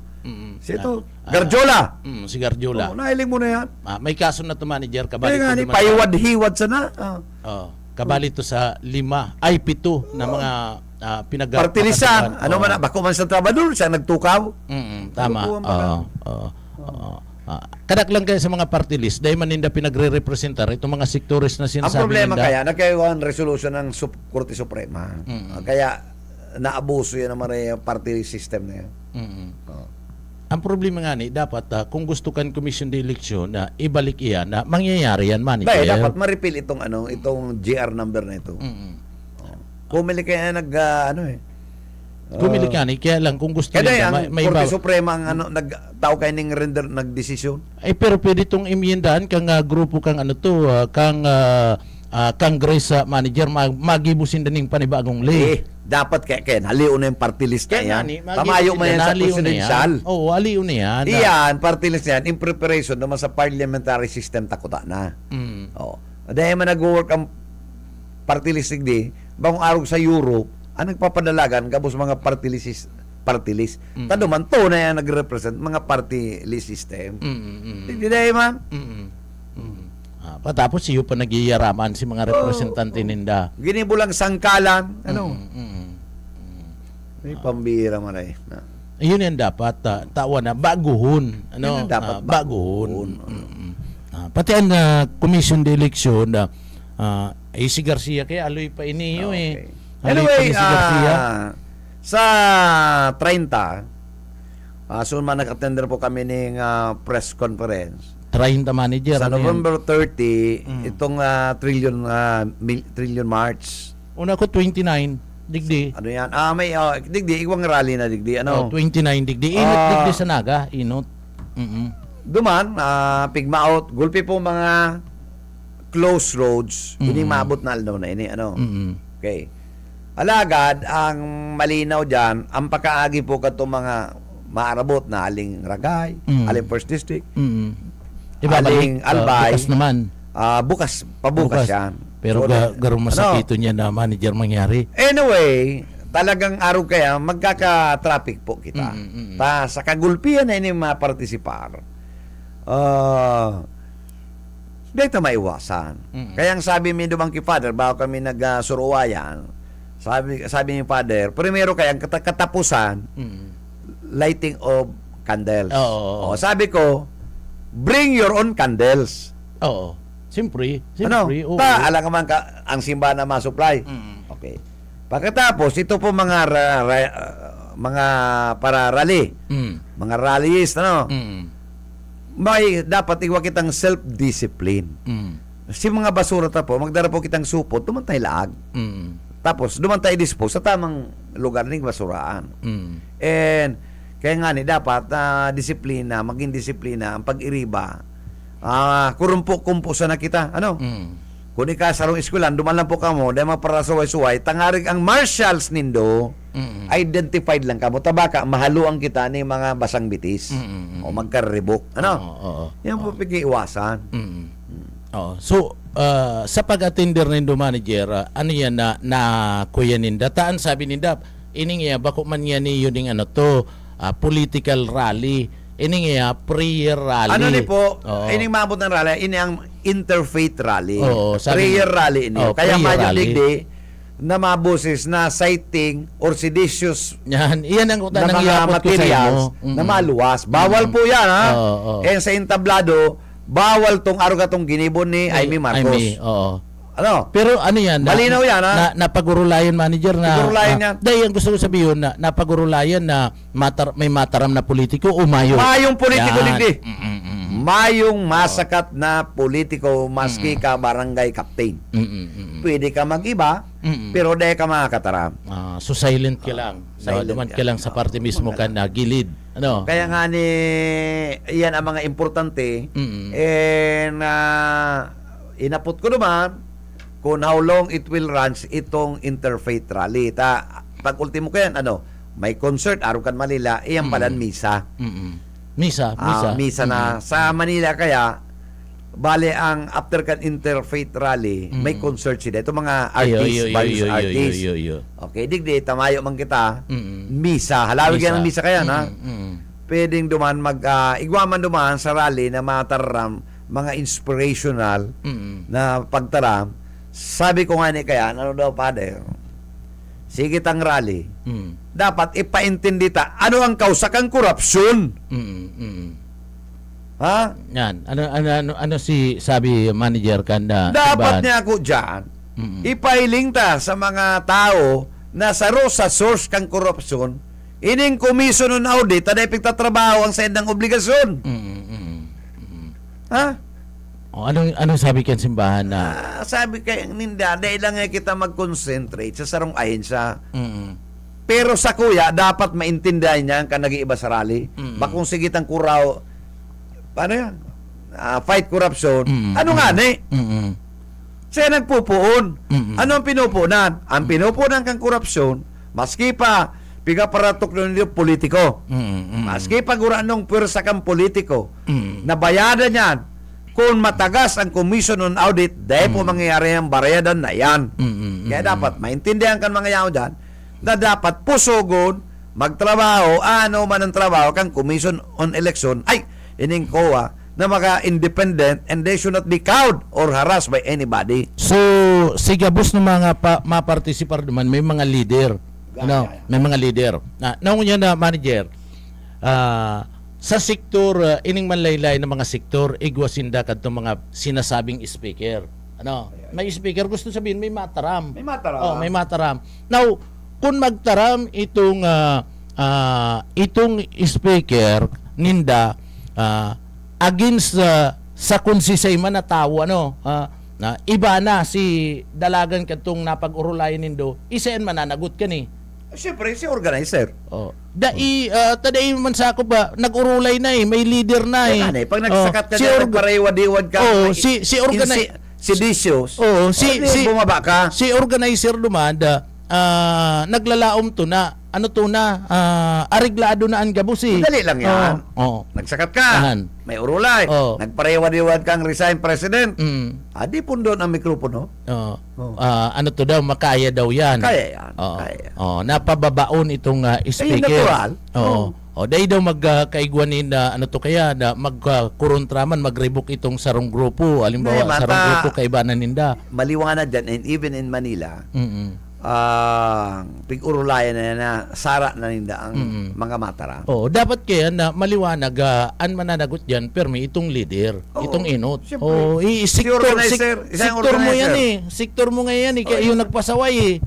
ito Garjola si Garjola nahiling mo na yan may kaso na to manager kabalik kaya nga paiwad-hiwad sana kabali to sa 7 na mga partilisan man bako man sa trabador siya nagtukaw tama kadak lang kaya sa mga party list dahil maninda pinagre-representar itong mga sektores na sinasabi ang problema ninda, kaya nagkaiwan resolution ng Korte Suprema kaya naabuso yan naman yung party system na yan ang problema nga ni dapat kung gusto kan commission de election na ibalik iyan na mangyayari yan manager. Dapat ma-repeal itong GR number na ito. Pumili kaya pumili ka ni kaya lang kung gusto niya may Korte Suprema ang nagtao kayo ning render nagdesisyon. Pero pwede itong imyendahan kang grupo kang Congress manager magibusin din panibagong lay. Dapat kaya haliw na yung party list na yan. Pamayo mo yan sa presidential. Oo, haliw na yan. Iyan, party list na yan, in preparation naman sa parliamentary system takuta na. Dahil man nag-work ang party list di, bagong arog sa Europe, ang nagpapadalagan, kabos mga party list. Tado man, to na yan nag-represent mga party list system. Hindi dahil man. Patapos iyo pa nagyayaraman si mga representante ninda. Ginibulang sangkalan, may pambira man ay. Yun yan dapat tawa na baguhon, dapat baguhon. Pati ang commission de election si Garcia kaya aloy pa iniyo Anyway, sa 30 soon man nag-attender po kami ng press conference. 30 manager sa November 30 itong trillion march. Una ko 29 digdi. Ano yan? May digdi iwang rally na digdi 29 digdi. Inot digdi sa Naga, inot. Duman pigmaot gulpi po mga close roads. Hindi maabot na aldaw na ini Okay. Alagad ang malinaw diyan ang pagkaagi po kato mga maarabot na aling Ragay, aling First District. Aling Albay. Bukas naman. Pabukas yan. Pero garong masakito niya na manager mangyari. Anyway, talagang araw kaya magkaka-traffic po kita. Sa kagulpian na ini mapartisipar. Dito maiwasan. Kaya ang sabi mi dumang ki Father, bago kami nagsuruwayan, sabi ni Father, primero kaya ang katapusan, lighting of candles. Sabi ko, bring your own candles. Siyempre, Ano? oo. Alam ka man ang simbahan na ma-supply. Okay. Pagkatapos, ito po mga mga para rally. Mga rallyist, ano? May dapat iwa kitang self-discipline. Si mga basura ta po, magdara po kitang supot, dumantay laag. Tapos, dumantay dispose sa tamang lugar ng basuraan. And, kaya nga ni, dapat disiplina, maging disiplina, ang pag-iriba, kurumpo-kumpo sa nakita. Ano? Kung ika sa rong eskwelahan, duman lang po ka mo, dahil maparasuway-suway, tangarig ang marshals nindo, identified lang ka mo, tabaka, mahaluan kita ni mga basang bitis, o magkaribok. Ano? Yan po pikiiwasan. So, sa pag-attender nindo manager, ano yan na kuya ninda? Taan sabi ninda, ining bako man yan ni yun ano to, political rally. Ining prayer rally. Ano ni po, ining maabot ng rally, ini ang interfaith rally. Prayer rally ini. Kaya medyo digdi na maboses na citing or seditious iyan ang na mga materials na maluwas. Bawal po yan, ha? And sa entablado, bawal tong arugatong ginibon ni Amy Marcos. Ano? Pero ano yan? Malinaw yan, ha? Napagurulayan manager na... Pagurulayan yan. Dahil ang gusto ko sabihin na napagurulayan na may mataram na politiko o mayo. Mayong politiko, digdi. Mayong masakat na politiko maski ka barangay captain. Pwede ka mag-iba, pero dahil ka makakataram. So silent ka lang. Silent ka lang sa parte mismo ka na gilid. Ano? Kaya nga ni yan ang mga importante. And inapot ko naman kung how long it will run itong interfaith rally. Pag ultimo ko yan, may concert, araw kan Manila, iyang palan misa. Misa na sa Manila kaya bale ang after kan interfaith rally may concert sila ito mga artists. Okay, digdi tamayo man kita misa halawig yan ang misa kaya na pwedeng duman igwaman duman sa rally na mataram mga inspirational na pagtaram. Sabi ko nga ni kaya ano daw padre, sige tang rally dapat ipaintindi ta ano ang kausa kang korupsyon. Ha? Yan. Ano si sabi manager kanda? Dapat niya ako diyan. Ipailing ta sa mga tao na sa source kang korupsyon. Ining komisyon ng audit na ipagtatrabaho ang sa ng obligasyon. Ha? Ano sabi kan simbahan na? Sabi kay ninda dahil lang kita mag-concentrate sa sarong ahensya. Pero sa kuya, dapat maintindihan niya ang nag-iiba sa rally. Bakong sigitang kuraw, paano yan? Fight corruption. Ano nga ni? Siya nagpupuon. Ano ang pinupunan? Ang pinupunan kang korupsyon, maski pa, pigaparatok nun yung politiko. Maski pa guranong pwersa kang politiko, nabayadan yan. Kung matagas ang commission on audit, dahil po mangyayari ang barayadan na yan. Kaya dapat maintindihan kan mga yaw dyan, na dapat pusogon, magtrabaho, ano man ang trabaho kang Commission on Election, ining COA, na maka-independent and they should not be cowed or harassed by anybody. So, sigabos ng mga mapartisipar naman, may mga leader. May mga leader. Naungo niya na manager, sa sektor, ining manlaylay ng mga sektor, igwasinda kadto mga sinasabing speaker. May speaker, gusto sabihin, may mataram. May mataram. Now, kung magtaram itong speaker ninda against sa konsisay man na tao na iba na si dalagan katong napag-urulayan nindo isayan mananagot ka ni. Siyempre si organizer. Taday man sa ako ba nag-urulay na may leader na pag nagsakat ka na nagparewad-iwad ka si organizer seditious. Bumaba ka. Si organizer lumanda naglalaom to na ariglado na ang gabos Madali lang yan. Nagsakat ka, may urulay, nagparewad-iwad kang resign president. Di pundo ang mikropono. To daw, makaya daw yan. Kaya yan. Napababaon itong speaker. Natural. Dahil daw magkaigwanin na kaya na magkuruntraman, mag-revoke itong sarong grupo. Alimbawa, sarong grupo kaibanan ninda. Maliwanag dyan, and even in Manila, pig-urulayan na sara na ninda ang mga matara. Dapat kaya na maliwanag an mananagot diyan permi itong leader, itong inot. Sektor mo yan eh. Sektor mo ngayon eh, kaya yung nagpasaway eh.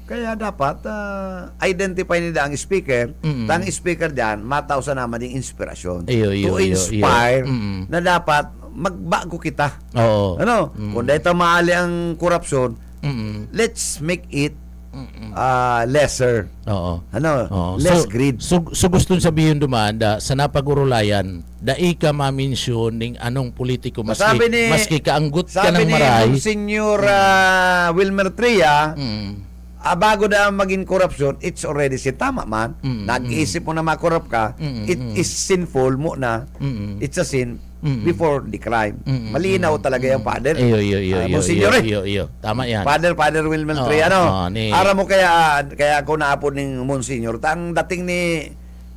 Kaya dapat identify nila ang speaker. Ang speaker diyan mataw sa naman ng inspirasyon. To inspire na dapat magbago kita. Ano? Kung dahil maali ang korupsyon, let's make it lesser. Less greed. So gustong sabihin dumaan sa napag-urulayan, dai ka ma-mention ning anong politiko maski kaanggot ka ng maray. Sabi ni Senior Wilmer Tria, bago na maging korupsyon, it's already sin. Tama man. Nag-iisip mo na makorrupt ka, it is sinful mo na. It's a sin before the crime. Malinaw talaga yung father. Tama yan. Father Wilmer Tria, Ara mo kaya ako naapon ng Monsignor. Ang dating ni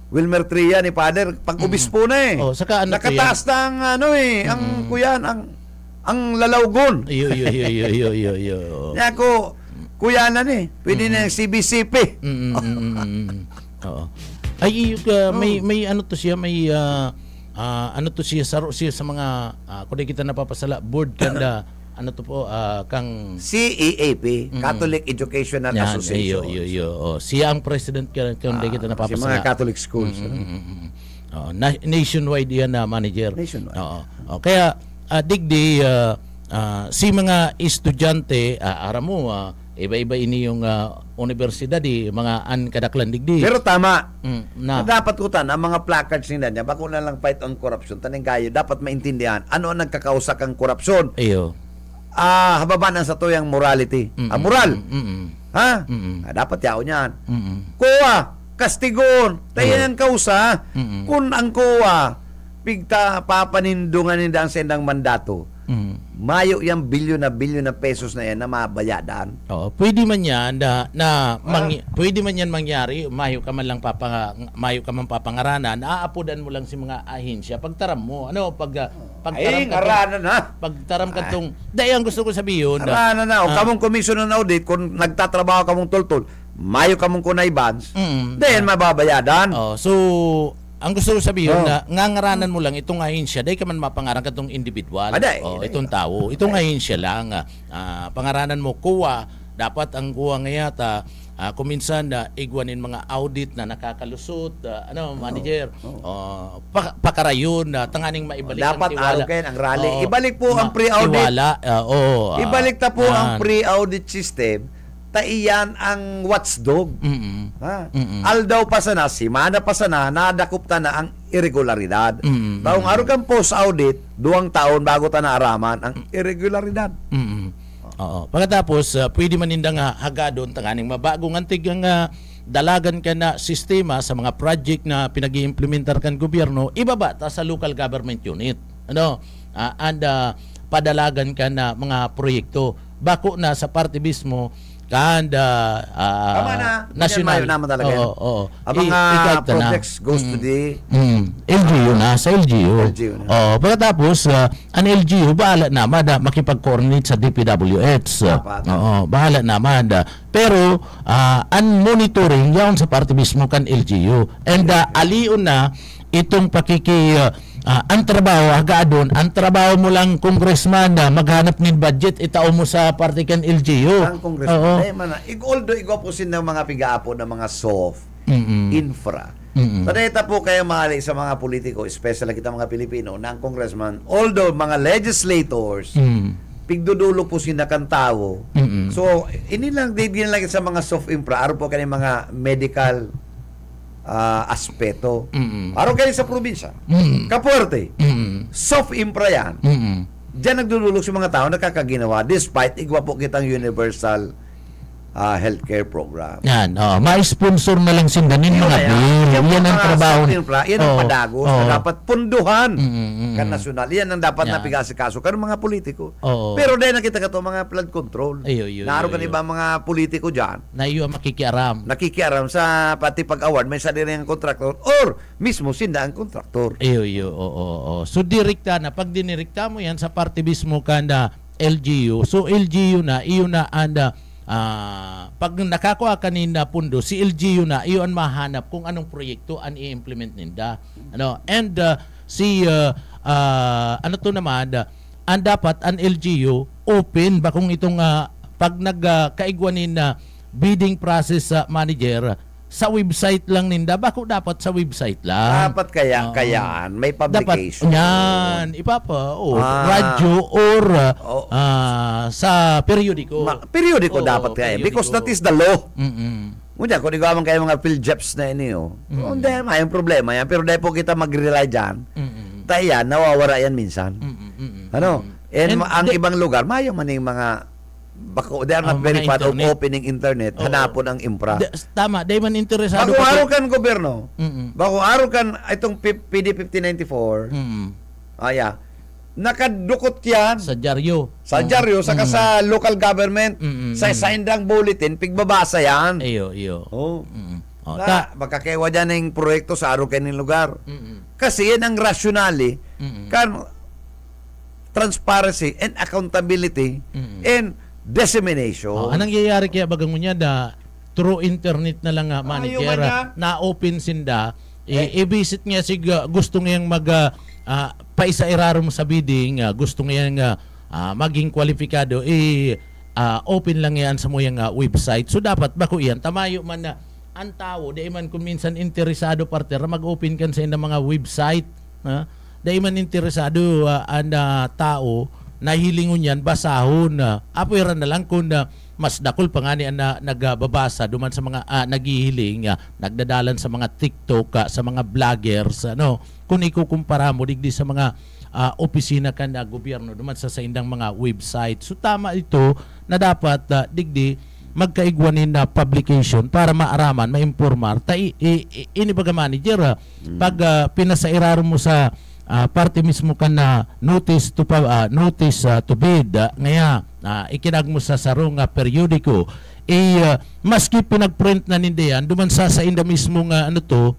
Wilmer Tria ni father, pag-ubispo na eh. Saka nakataas na ang ang kuyan, ang lalawgon. Kaya ako, kuyanan eh. Pwede na yung CBCP. Ay, may ano to siya, may ano to siya, saro siya sa mga, kung kita napapasala, board kanda, ano to po, kang... CEAP, Catholic Educational Association. Siya ang president kung kita napapasala. Si mga Catholic schools. Nationwide yan na manager. Nationwide. Kaya, digdi, si mga estudyante, aram mo, iba-iba ini yung universidad, mga kadaklan digdi. Pero tama. Na dapat kutan ang mga placards niya, bako na lang fight on corruption, taning kayo, dapat maintindihan ano ang nagkakausak ang korupsyon. Hababanan sa tuyang morality. Moral. Dapat yaw niyan. Kuha, kastigon, tayo ang kausa. Kung ang kuha, pigta papanindungan nila ang sendang mandato. Mayo yung bilyon na pesos na yan na mabayadan. Pwede man yan pwede man yan mangyari, mayo ka man papangaranan, aapudan mo lang si mga ahensya pagtaram mo. Pagtaram ka tong dahil ang gusto ko sabihin. Aranan na. O kamong commission na audit, kung nagtatrabaho kamong tol-tol, mayo kamong kunay bans, dahil mababayadan. So ang gusto ko sabihin na ngangaranan mo lang itong ahensya, dahil ka man mapangaran ka itong individual. Itong tao. Itong ahensya lang. Pangaranan mo, kuwa. Dapat ang kuwa ngayata, kuminsan na igwanin mga audit na nakakalusot. Manager. Pakarayon na tanganing maibalik dapat ang tiwala. Dapat araw ang rally. Ibalik po ang pre-audit. Ibalik ta po ang pre-audit system. Taiyan ang watchdog. Aldaw pa sana, simana pa sana, nadakop ta na ang irregularidad. Taong araw kang post-audit, 2 taon bago ta naaraman ang irregularidad. Pagkatapos, pwede man nindang hagadon, tanganing mabagong antig ang dalagan ka na sistema sa mga project na pinag-iimplementar kan gobyerno, ibaba ta sa local government unit. And padalagan ka na mga proyekto. Bako na sa party mismo, national naman talaga yan. Ang mga projects goes to the LGU na, sa LGU. Pagkatapos, ang LGU, bahala naman makipag-coordinate sa DPWH. Bahala naman. Pero, ang monitoring, yaon sa party mismo kan LGU. And aliyon na, itong ang trabaho, ang trabaho mo lang congressman na maghanap ng budget, itao mo sa party kan LGU. Ang congressman, although igwapusin ng mga piga-apo ng mga soft infra. Tadeta po kayo mahali sa mga politiko, especially kita mga Pilipino, na ang congressman, although mga legislators, pigdudulo po sinakan tao. So, inilang din lang sa mga soft infra, araw po kayo mga medical aspeto. Araw kayo sa probinsya. Kapuerte. Soft infra yan. Diyan nagdudulog sa mga tao nakakaginawa despite igwa po kitang universal healthcare program. Yan. Ma-sponsor na lang sindanin mga bill. Yan ang trabaho. Yan ang padagos na dapat punduhan kan nasyonal. Yan ang dapat napigasi kaso kan mga politiko. Pero dahil nakita ka to mga flood control. Naroon kan iba mga politiko dyan. Na iyo makikiaram. Nakikiaram sa pati pag-award may sa din ang kontraktor or mismo sinda ang kontraktor. So direkta na pag dinirekta mo yan sa party mismo kanda LGU. So LGU na iyo na anda pag nakakuha kanina pundo, si LGU na iyon mahanap kung anong proyekto ang i-implement ninda. And ano to naman, ang dapat ang LGU open ba kung itong pag nagkaigwanin na bidding process manager sa website lang ninda, bako dapat sa website lang. Dapat kayaan, may publication. Dapat yan, radyo or sa periodiko. Periodiko dapat kaya. Because that is the law. Ngunit kung ikaw kayo mga PhilJeps na ini, hindi, may problema yan. Pero dahil po kita mag-rely dyan, tayo yan, nawawara yan minsan. And ang ibang lugar, mayo man yung mga bako, they are not very fond of opening internet, hanapon ang infra. Tama, dahil man interesado. Bako araw kan gobyerno, bako araw kan itong PD 5094, nakadukot yan sa dyaryo. Sa dyaryo, saka sa local government, sa indang bulletin, pigbabasa yan. Iyo. Magkakaiwa dyan ng proyekto sa araw kaning lugar. Kasi yan ang rationale, kan transparency and accountability and dissemination. Anong nangyayari kaya bagang niya na through internet na lang manager na open sinda i-visit niya gusto ngayang paisa irarom sa bidding, gusto ngayang maging kwalipikado open lang yan sa moyang website. So dapat bako iyan tamayo man na ang tao di man kung minsan interesado partner mag-open kan sa mga website di man interesado ang tao nahilingon yan, basahon na. Apuiran na lang kung mas dakol pa nga ni na nagbabasa duman sa mga naghihiling, nagdadalan sa mga TikTok, sa mga vloggers, kung ikukumpara mo digdi sa mga opisina kan na gobyerno duman sa indang mga website. So tama ito na dapat digdi magkaigwanin na publication para maaraman, maimpormar. Ini baga manager, pag pinasairaro mo sa parte mismo ka na notice to bid ngaya ikinag mo sa sarong periodiko maski pinagprint na nindiyan duman sa inda mismo nga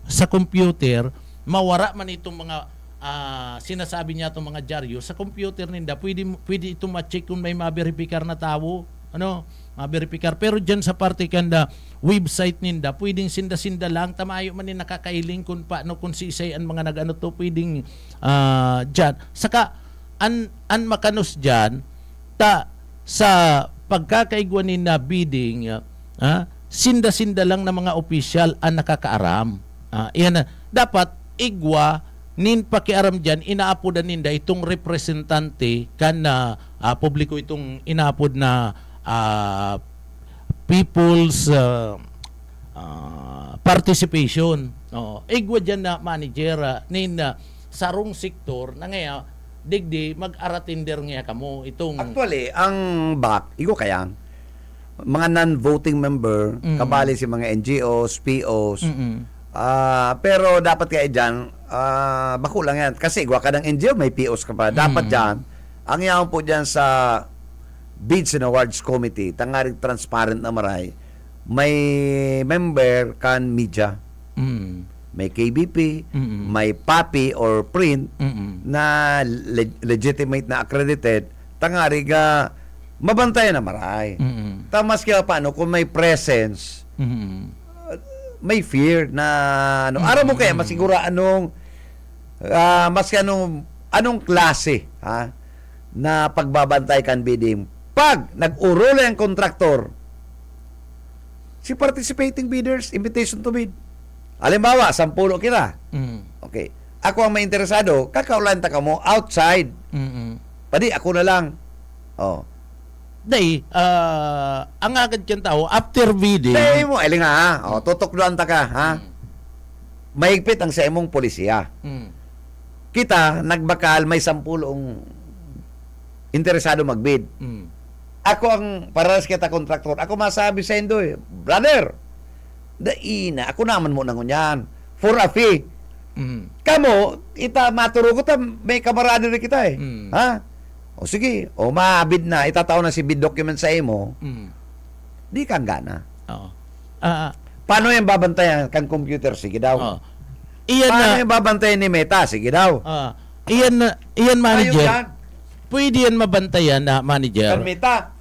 sa computer mawara man itong mga sinasabi niya itong mga dyaryo sa computer ninda pwede ito ma-check kung may ma-verify na tao ma-verify pero dyan sa parte kanda website ninda pwedeng sinda-sinda lang tamayo man ni nakakailing kung paano kung sisay ang mga pwedeng dyan saka an makanos dyan sa pagkakaigwanin na bidding sinda-sinda lang na mga opisyal ang nakakaaram yan dapat igwa nin pakiaram dyan inaapodan ninda itong representante kan publiko itong inaapod na people's participation. Igwa dyan na manager nin sarong sektor na ngayon digdi mag-aratinder nga kamo itong... Actually, ang BAC, igo kayang mga non-voting member, kabali si mga NGOs, POs, pero dapat kaya dyan, bako lang yan. Kasi igwa ka ng NGO, may POs ka pa. Dapat dyan, ang yaon po dyan sa Bids and Awards Committee, tangaring transparent na maray, may member kan media, may KBP, may PAPI or print na legitimate na accredited, tangaring mabantayan na maray. Tamas kaya paano kung may presence, may fear na araw mo kaya masigura anong anong klase na pagbabantay kan bidding. Pag nag-urol ang kontraktor, si participating bidders, invitation to bid. Halimbawa, 10 kira. Okay. Ako ang may interesado, kakaulan ta ka mo outside. Padi, ako na lang. Day, ang agad kang tao, after bidding... Day mo, eling tutukluan ta ka, mahigpit ang sa imong polisiya. Kita, nagbakal, may 10 interesado magbid. Ako ang pararas kita kontraktor. Ako masabi sa indo brother, daina, ako naman mo nangon yan. For a fee. Kamo, ita maturo ko may camaraderie kita Ha? O sige, mabid na, itataw na si bid document sa imo. Di kang gana. Paano yung babantayan kang computer? Sige daw. Paano yung babantayan ni Meta? Sige daw. Iyan manager. pwede yan mabantayan na manager. Kanmita.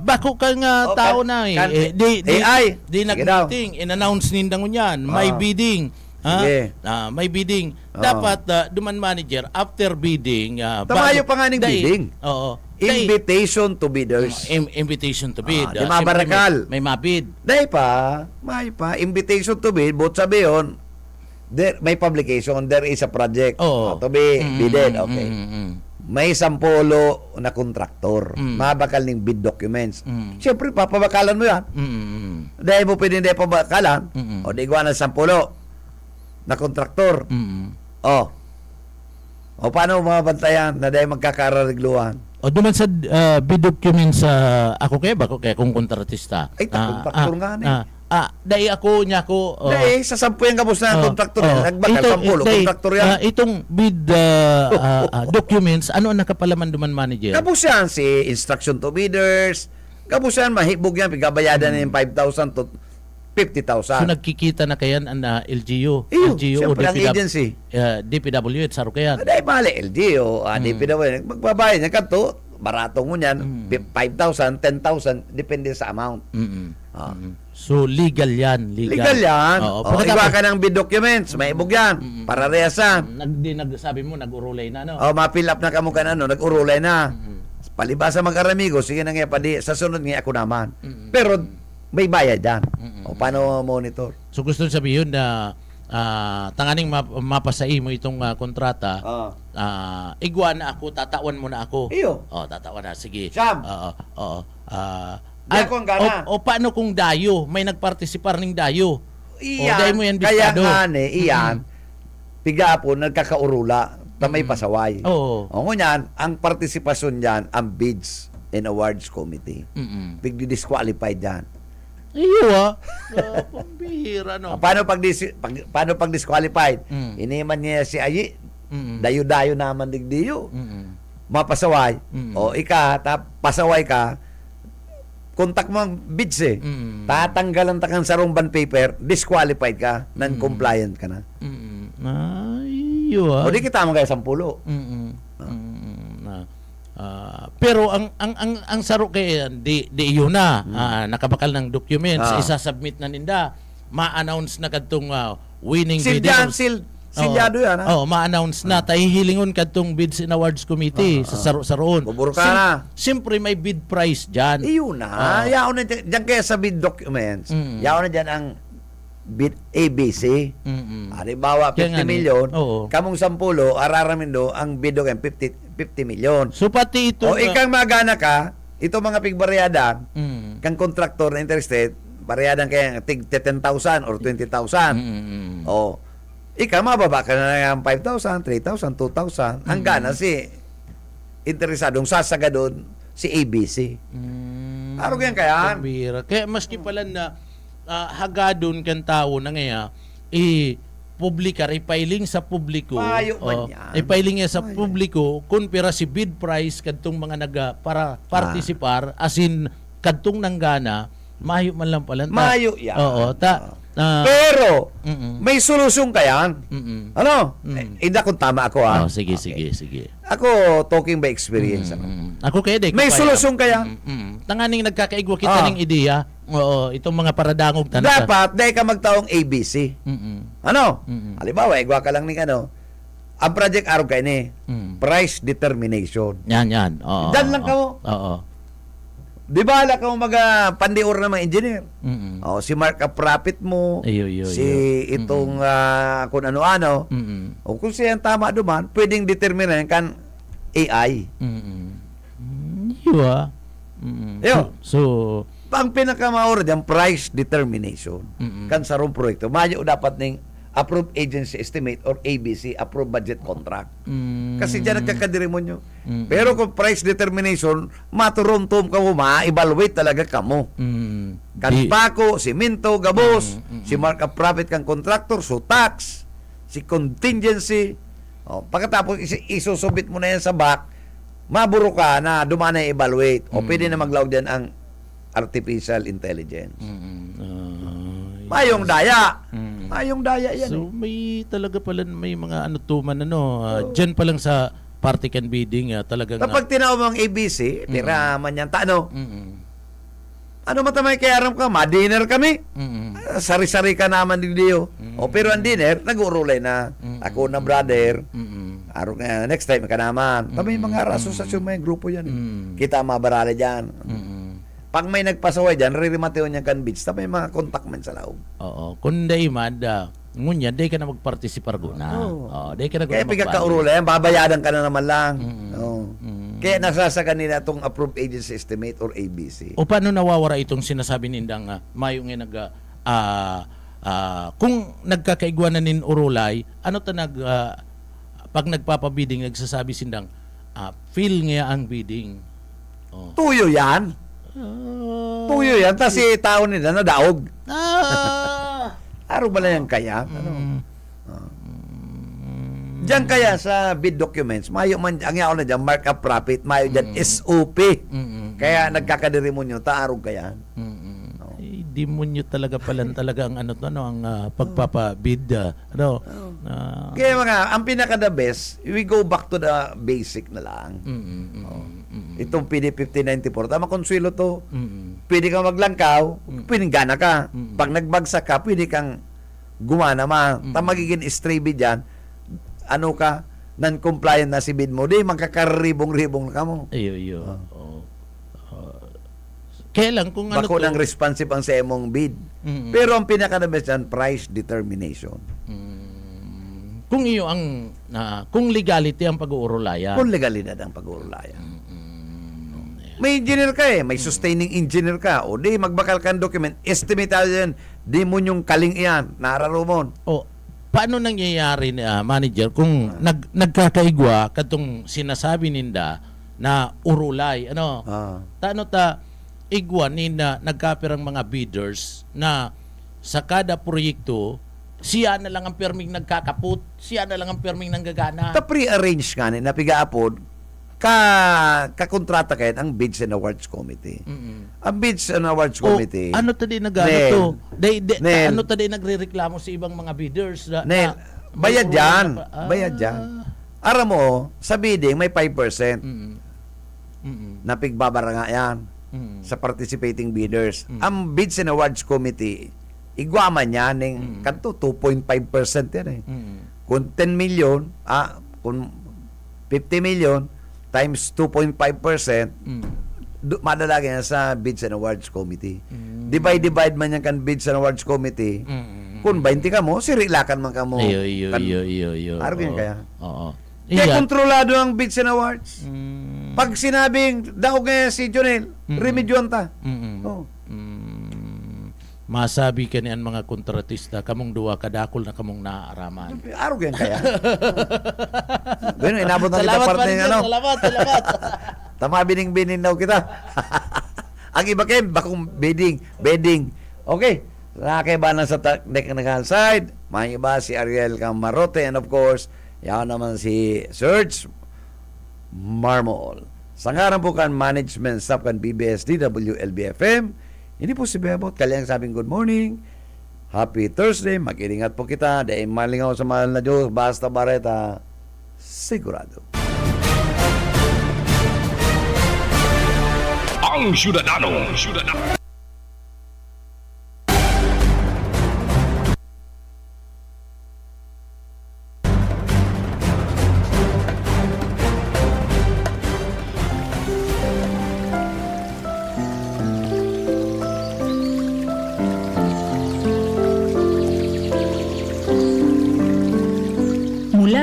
Bako ka nga tao na di AI. Di nag-meeting, in-announce nindang yan, may bidding. May bidding. Dapat duman manager after bidding. Tamayo pa nga ng bidding. Oo. Invitation to bidders. Invitation to bid. Di mabarakal. May mabid. May invitation to bid, but sabi yun, may publication, there is a project to be bidded. Okay. May 10 na kontraktor. Mabakal ng bid documents. Siyempre, papabakalan mo yan. Dahil mo pwede hindi pabakalan, o di gawa ng 10 na kontraktor. O paano mabantayan na dahil magkakararigluhan? O duman sa bid documents ako kaya kung kontratista. Ay, kontraktor nga ni. Dahil ako niya ko. Dahil sa 10 yung kabos na kontraktor yan. Nagbakal 10 kontraktor yan. Itong bid documents, ano ang nakapalaman duman manager? Kabos yan si instruction to bidders. Kabos yan, mahibog yan. Pigabayadan na yung 5,000 to 50,000. So nagkikita na kayan ang LGU. LGU o siyempre ang agency. DPWH, saro kayan. Dahil mali, LGU, DPWH. Magbabayad niya kanto, barato mo niyan, 5,000, 10,000, depende sa amount. So legal yan. Legal yan. Iba ka ng bid documents, may ibog yan. Para reasan. Sabi mo, nag-urulay na, no? Ma-fill up na kamo ka na, no? Nag-urulay na. Palibasa mag-aramigo, sige na nga, sa sunod nga ako naman. Pero, may bayad yan. O paano monitor? So gusto sabihin na tanganing mapasai mo itong kontrata, igwa na ako, tatawan mo na ako. Iyo. Tatawan na, sige. Siyam. Ako ang gana. O paano kung dayo? May nagpartisipar ng dayo. Iyan. Dayo mo yan Kaya biskado. iyan, piga po, nagkakaurula, na may pasaway. O ngunyan, ang partisipasyon dyan, ang bids and awards committee. Pigdi-disqualified dyan. Iyo pambihira, no? Paano pag disqualified? Iniman niya si Ayi, dayo-dayo naman digdiyo. Mapasaway. O pasaway ka, kontak mo ang bids tatanggalan ta kang sarumban paper, disqualified ka, non-compliant ka na. Iyo O di kita mo kaya 10. Pero ang saro kay di iyo na nakabakal ng documents, isasubmit na ninda, ma-announce na kadtong winning bidder. Silyado yan. Ma-announce na hihilingon kadtong bids and awards committee sa saro-saroon. Buburo ka na. Siyempre may bid price diyan. Iyo na. Yaon na diyan kaya sa bid documents. Yaon na diyan ang bid ABC. Halimbawa 50 million, kamong 10 araramin do ang bid doon 50 million. So pati ito ikang magana ka, ito mga pigbaryadan, kang kontraktor na interested, baryadan kaya tig 10,000 or 20,000. Ikaw mababa ka na ng 5,000, 3,000, 2,000. Ang gana si interesadong sasaga doon si ABC. Araw yan kaya. Kaya maski pala na hagadon kan tao na ngaya publikar ipailing sa publiko ipailing sa publiko kung pera si bid price kadtong mga para participar as in kadtong nanggana mayo man lang pala mayo yan. Pero may solusyon kayan. Ano? Hindi kung tama ako sige. Ako talking by experience. Ako kaya may solusyon kaya. Tanganing nagkakaigwa kita ng ideya. Itong mga paradangog tanong. Dapat dahil ka magtaong ABC. Ano? Halimbawa, igwa ka lang ng ang project araw kayo ni price determination. Yan. Dan lang ka mo. Di ba ala ka mo pandior na mga engineer? Si markup profit mo, itong kung ano-ano. O kung siyang tama duman, pwedeng determine kan AI. So, ang pinakamaura diyan price determination. Kan sarong proyekto, mayo dapat ning approved agency estimate or ABC, approved budget contract. Kasi diyan nagkakadirimonyo. Pero kung price determination, maturuntom ka mo, ma-evaluate talaga ka mo. Kanpako, simento, gabos, si markup profit kang contractor, so tax, si contingency. Pagkatapos isusubit mo na yan sa back, maburo ka na dumana evaluate. O pwede na maglawag dyan ang artificial intelligence. Mayong daya. Mayong daya yan. So may talaga pala may mga tuman diyan pa lang sa party can bidding talagang Kapag tinawag mo ang ABC, tiraman yan. Ano? Ano matamay kaya aram ka? Ma-dinner kami. Sari-sari ka naman diyo. O pero ang dinner, nag-urulay na. Ako na brother. Araw nga, next time ka naman. May mga asosasyon, may grupo yan. Kita mabarala dyan. Pag may nagpasaway dyan, ririmateo niya kan beach. May mga contact man sa laog. Oo. Kundi mad, ngunya, day ka na magpartisipar guna. Day ka na kaya pagkakaurulay yan, babayadan ka na naman lang. Kaya nasa kanila itong approved agency estimate or ABC. O paano nawawara itong sinasabi nindang mayong kung nagkakaigwanan nin urulay, ano ta pag nagpapabidding, nagsasabi sindang feel nga ang bidding. Tuyo yan. Tuyo yan. Tapos tao nila na daog. Araw ba lang yan kaya? Diyan kaya sa bid documents, mayo man ang yaon na diyan markup profit, mayo diyan SOP. Kaya nagkakadirimonyo taarog kaya. Demonyo talaga talaga ang ang pagpapabid Kaya ang pinaka the best, we go back to the basic na lang. Itong PD 5094, tama konsuelo to. Pwede kang maglangkaw, pinigana ka. Pag nagbagsak ka, pwede kang gumana magiging stray bid yan. Ano ka, non-compliant na si bid mo, di magkakaribong-ribong na ka mo. Iyo. Kaya lang kung bako ng responsive ang sa emong bid. Pero ang pinaka-best yan, price determination. Kung iyo ang, kung legality ang pag-uurulayan. Kung legalidad ang pag-uurulayan. May engineer ka may sustaining engineer ka, o di magbakal kang document, estimate yan, di mo yung kaling iyan, nararumon. Paano nangyayari manager kung nagkakaigwa katong sinasabi ninda na urulay taano ta igwa ninda nagkapirang mga bidders na sa kada proyekto siya na lang ang perming nagkakaput, siya na lang ang perming nanggagana. Ta pre-arrange nga na pigaapod kakontrata kayo ang Bids and Awards Committee. Ang Bids and Awards Committee. Ano tadi nagano to? Ano tadi nagrereklamo sa ibang mga bidders bayad yan. Bayad yan. Aram mo, sa bidding may 5%. Na pigbabara nga yan sa participating bidders. Ang Bids and Awards Committee, igwaman niya ng kanto 2.5% yan Kung 10 million, kung 50 million, times 2.5%, madalagay na sa Bids and Awards Committee. Divide man yan kan Bids and Awards Committee. Kung 20 ka mo, sirilakan man ka mo. Iyo. Arugin kaya. Oo. Kaya kontrolado ang Bids and Awards. Pag sinabing, daog nga si Jonel, remedyon ta. Masabi ka niyan mga kontratista, kamong duwa kadakol na kamong naaaraman. Arugin kaya. Ganun, inabot na kita parte ng Salamat. Tama bining-bining daw kita. Ang iba kayo, bakong bedding. Okay. Nakakaiba na sa technical side. May iba si Ariel Camarote and of course, yan naman si Serge Marmol. Sa ngaran po kan management staff kan PBS DWLB-FM, hindi po si Bebot. Kaliang sabing good morning. Happy Thursday. Mag-iringat po kita. Dahil malingaw sa mahal na Diyos. Basta Bareta. Sigurado. Ang Syudadano.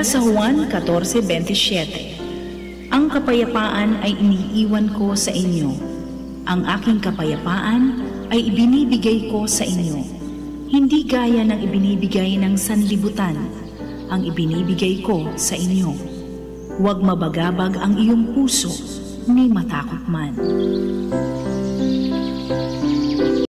Sa Juan 14:27, ang kapayapaan ay iniiwan ko sa inyo. Ang aking kapayapaan ay ibinibigay ko sa inyo. Hindi gaya ng ibinibigay ng sanlibutan, ang ibinibigay ko sa inyo. Huwag mabagabag ang iyong puso, ni matakot man.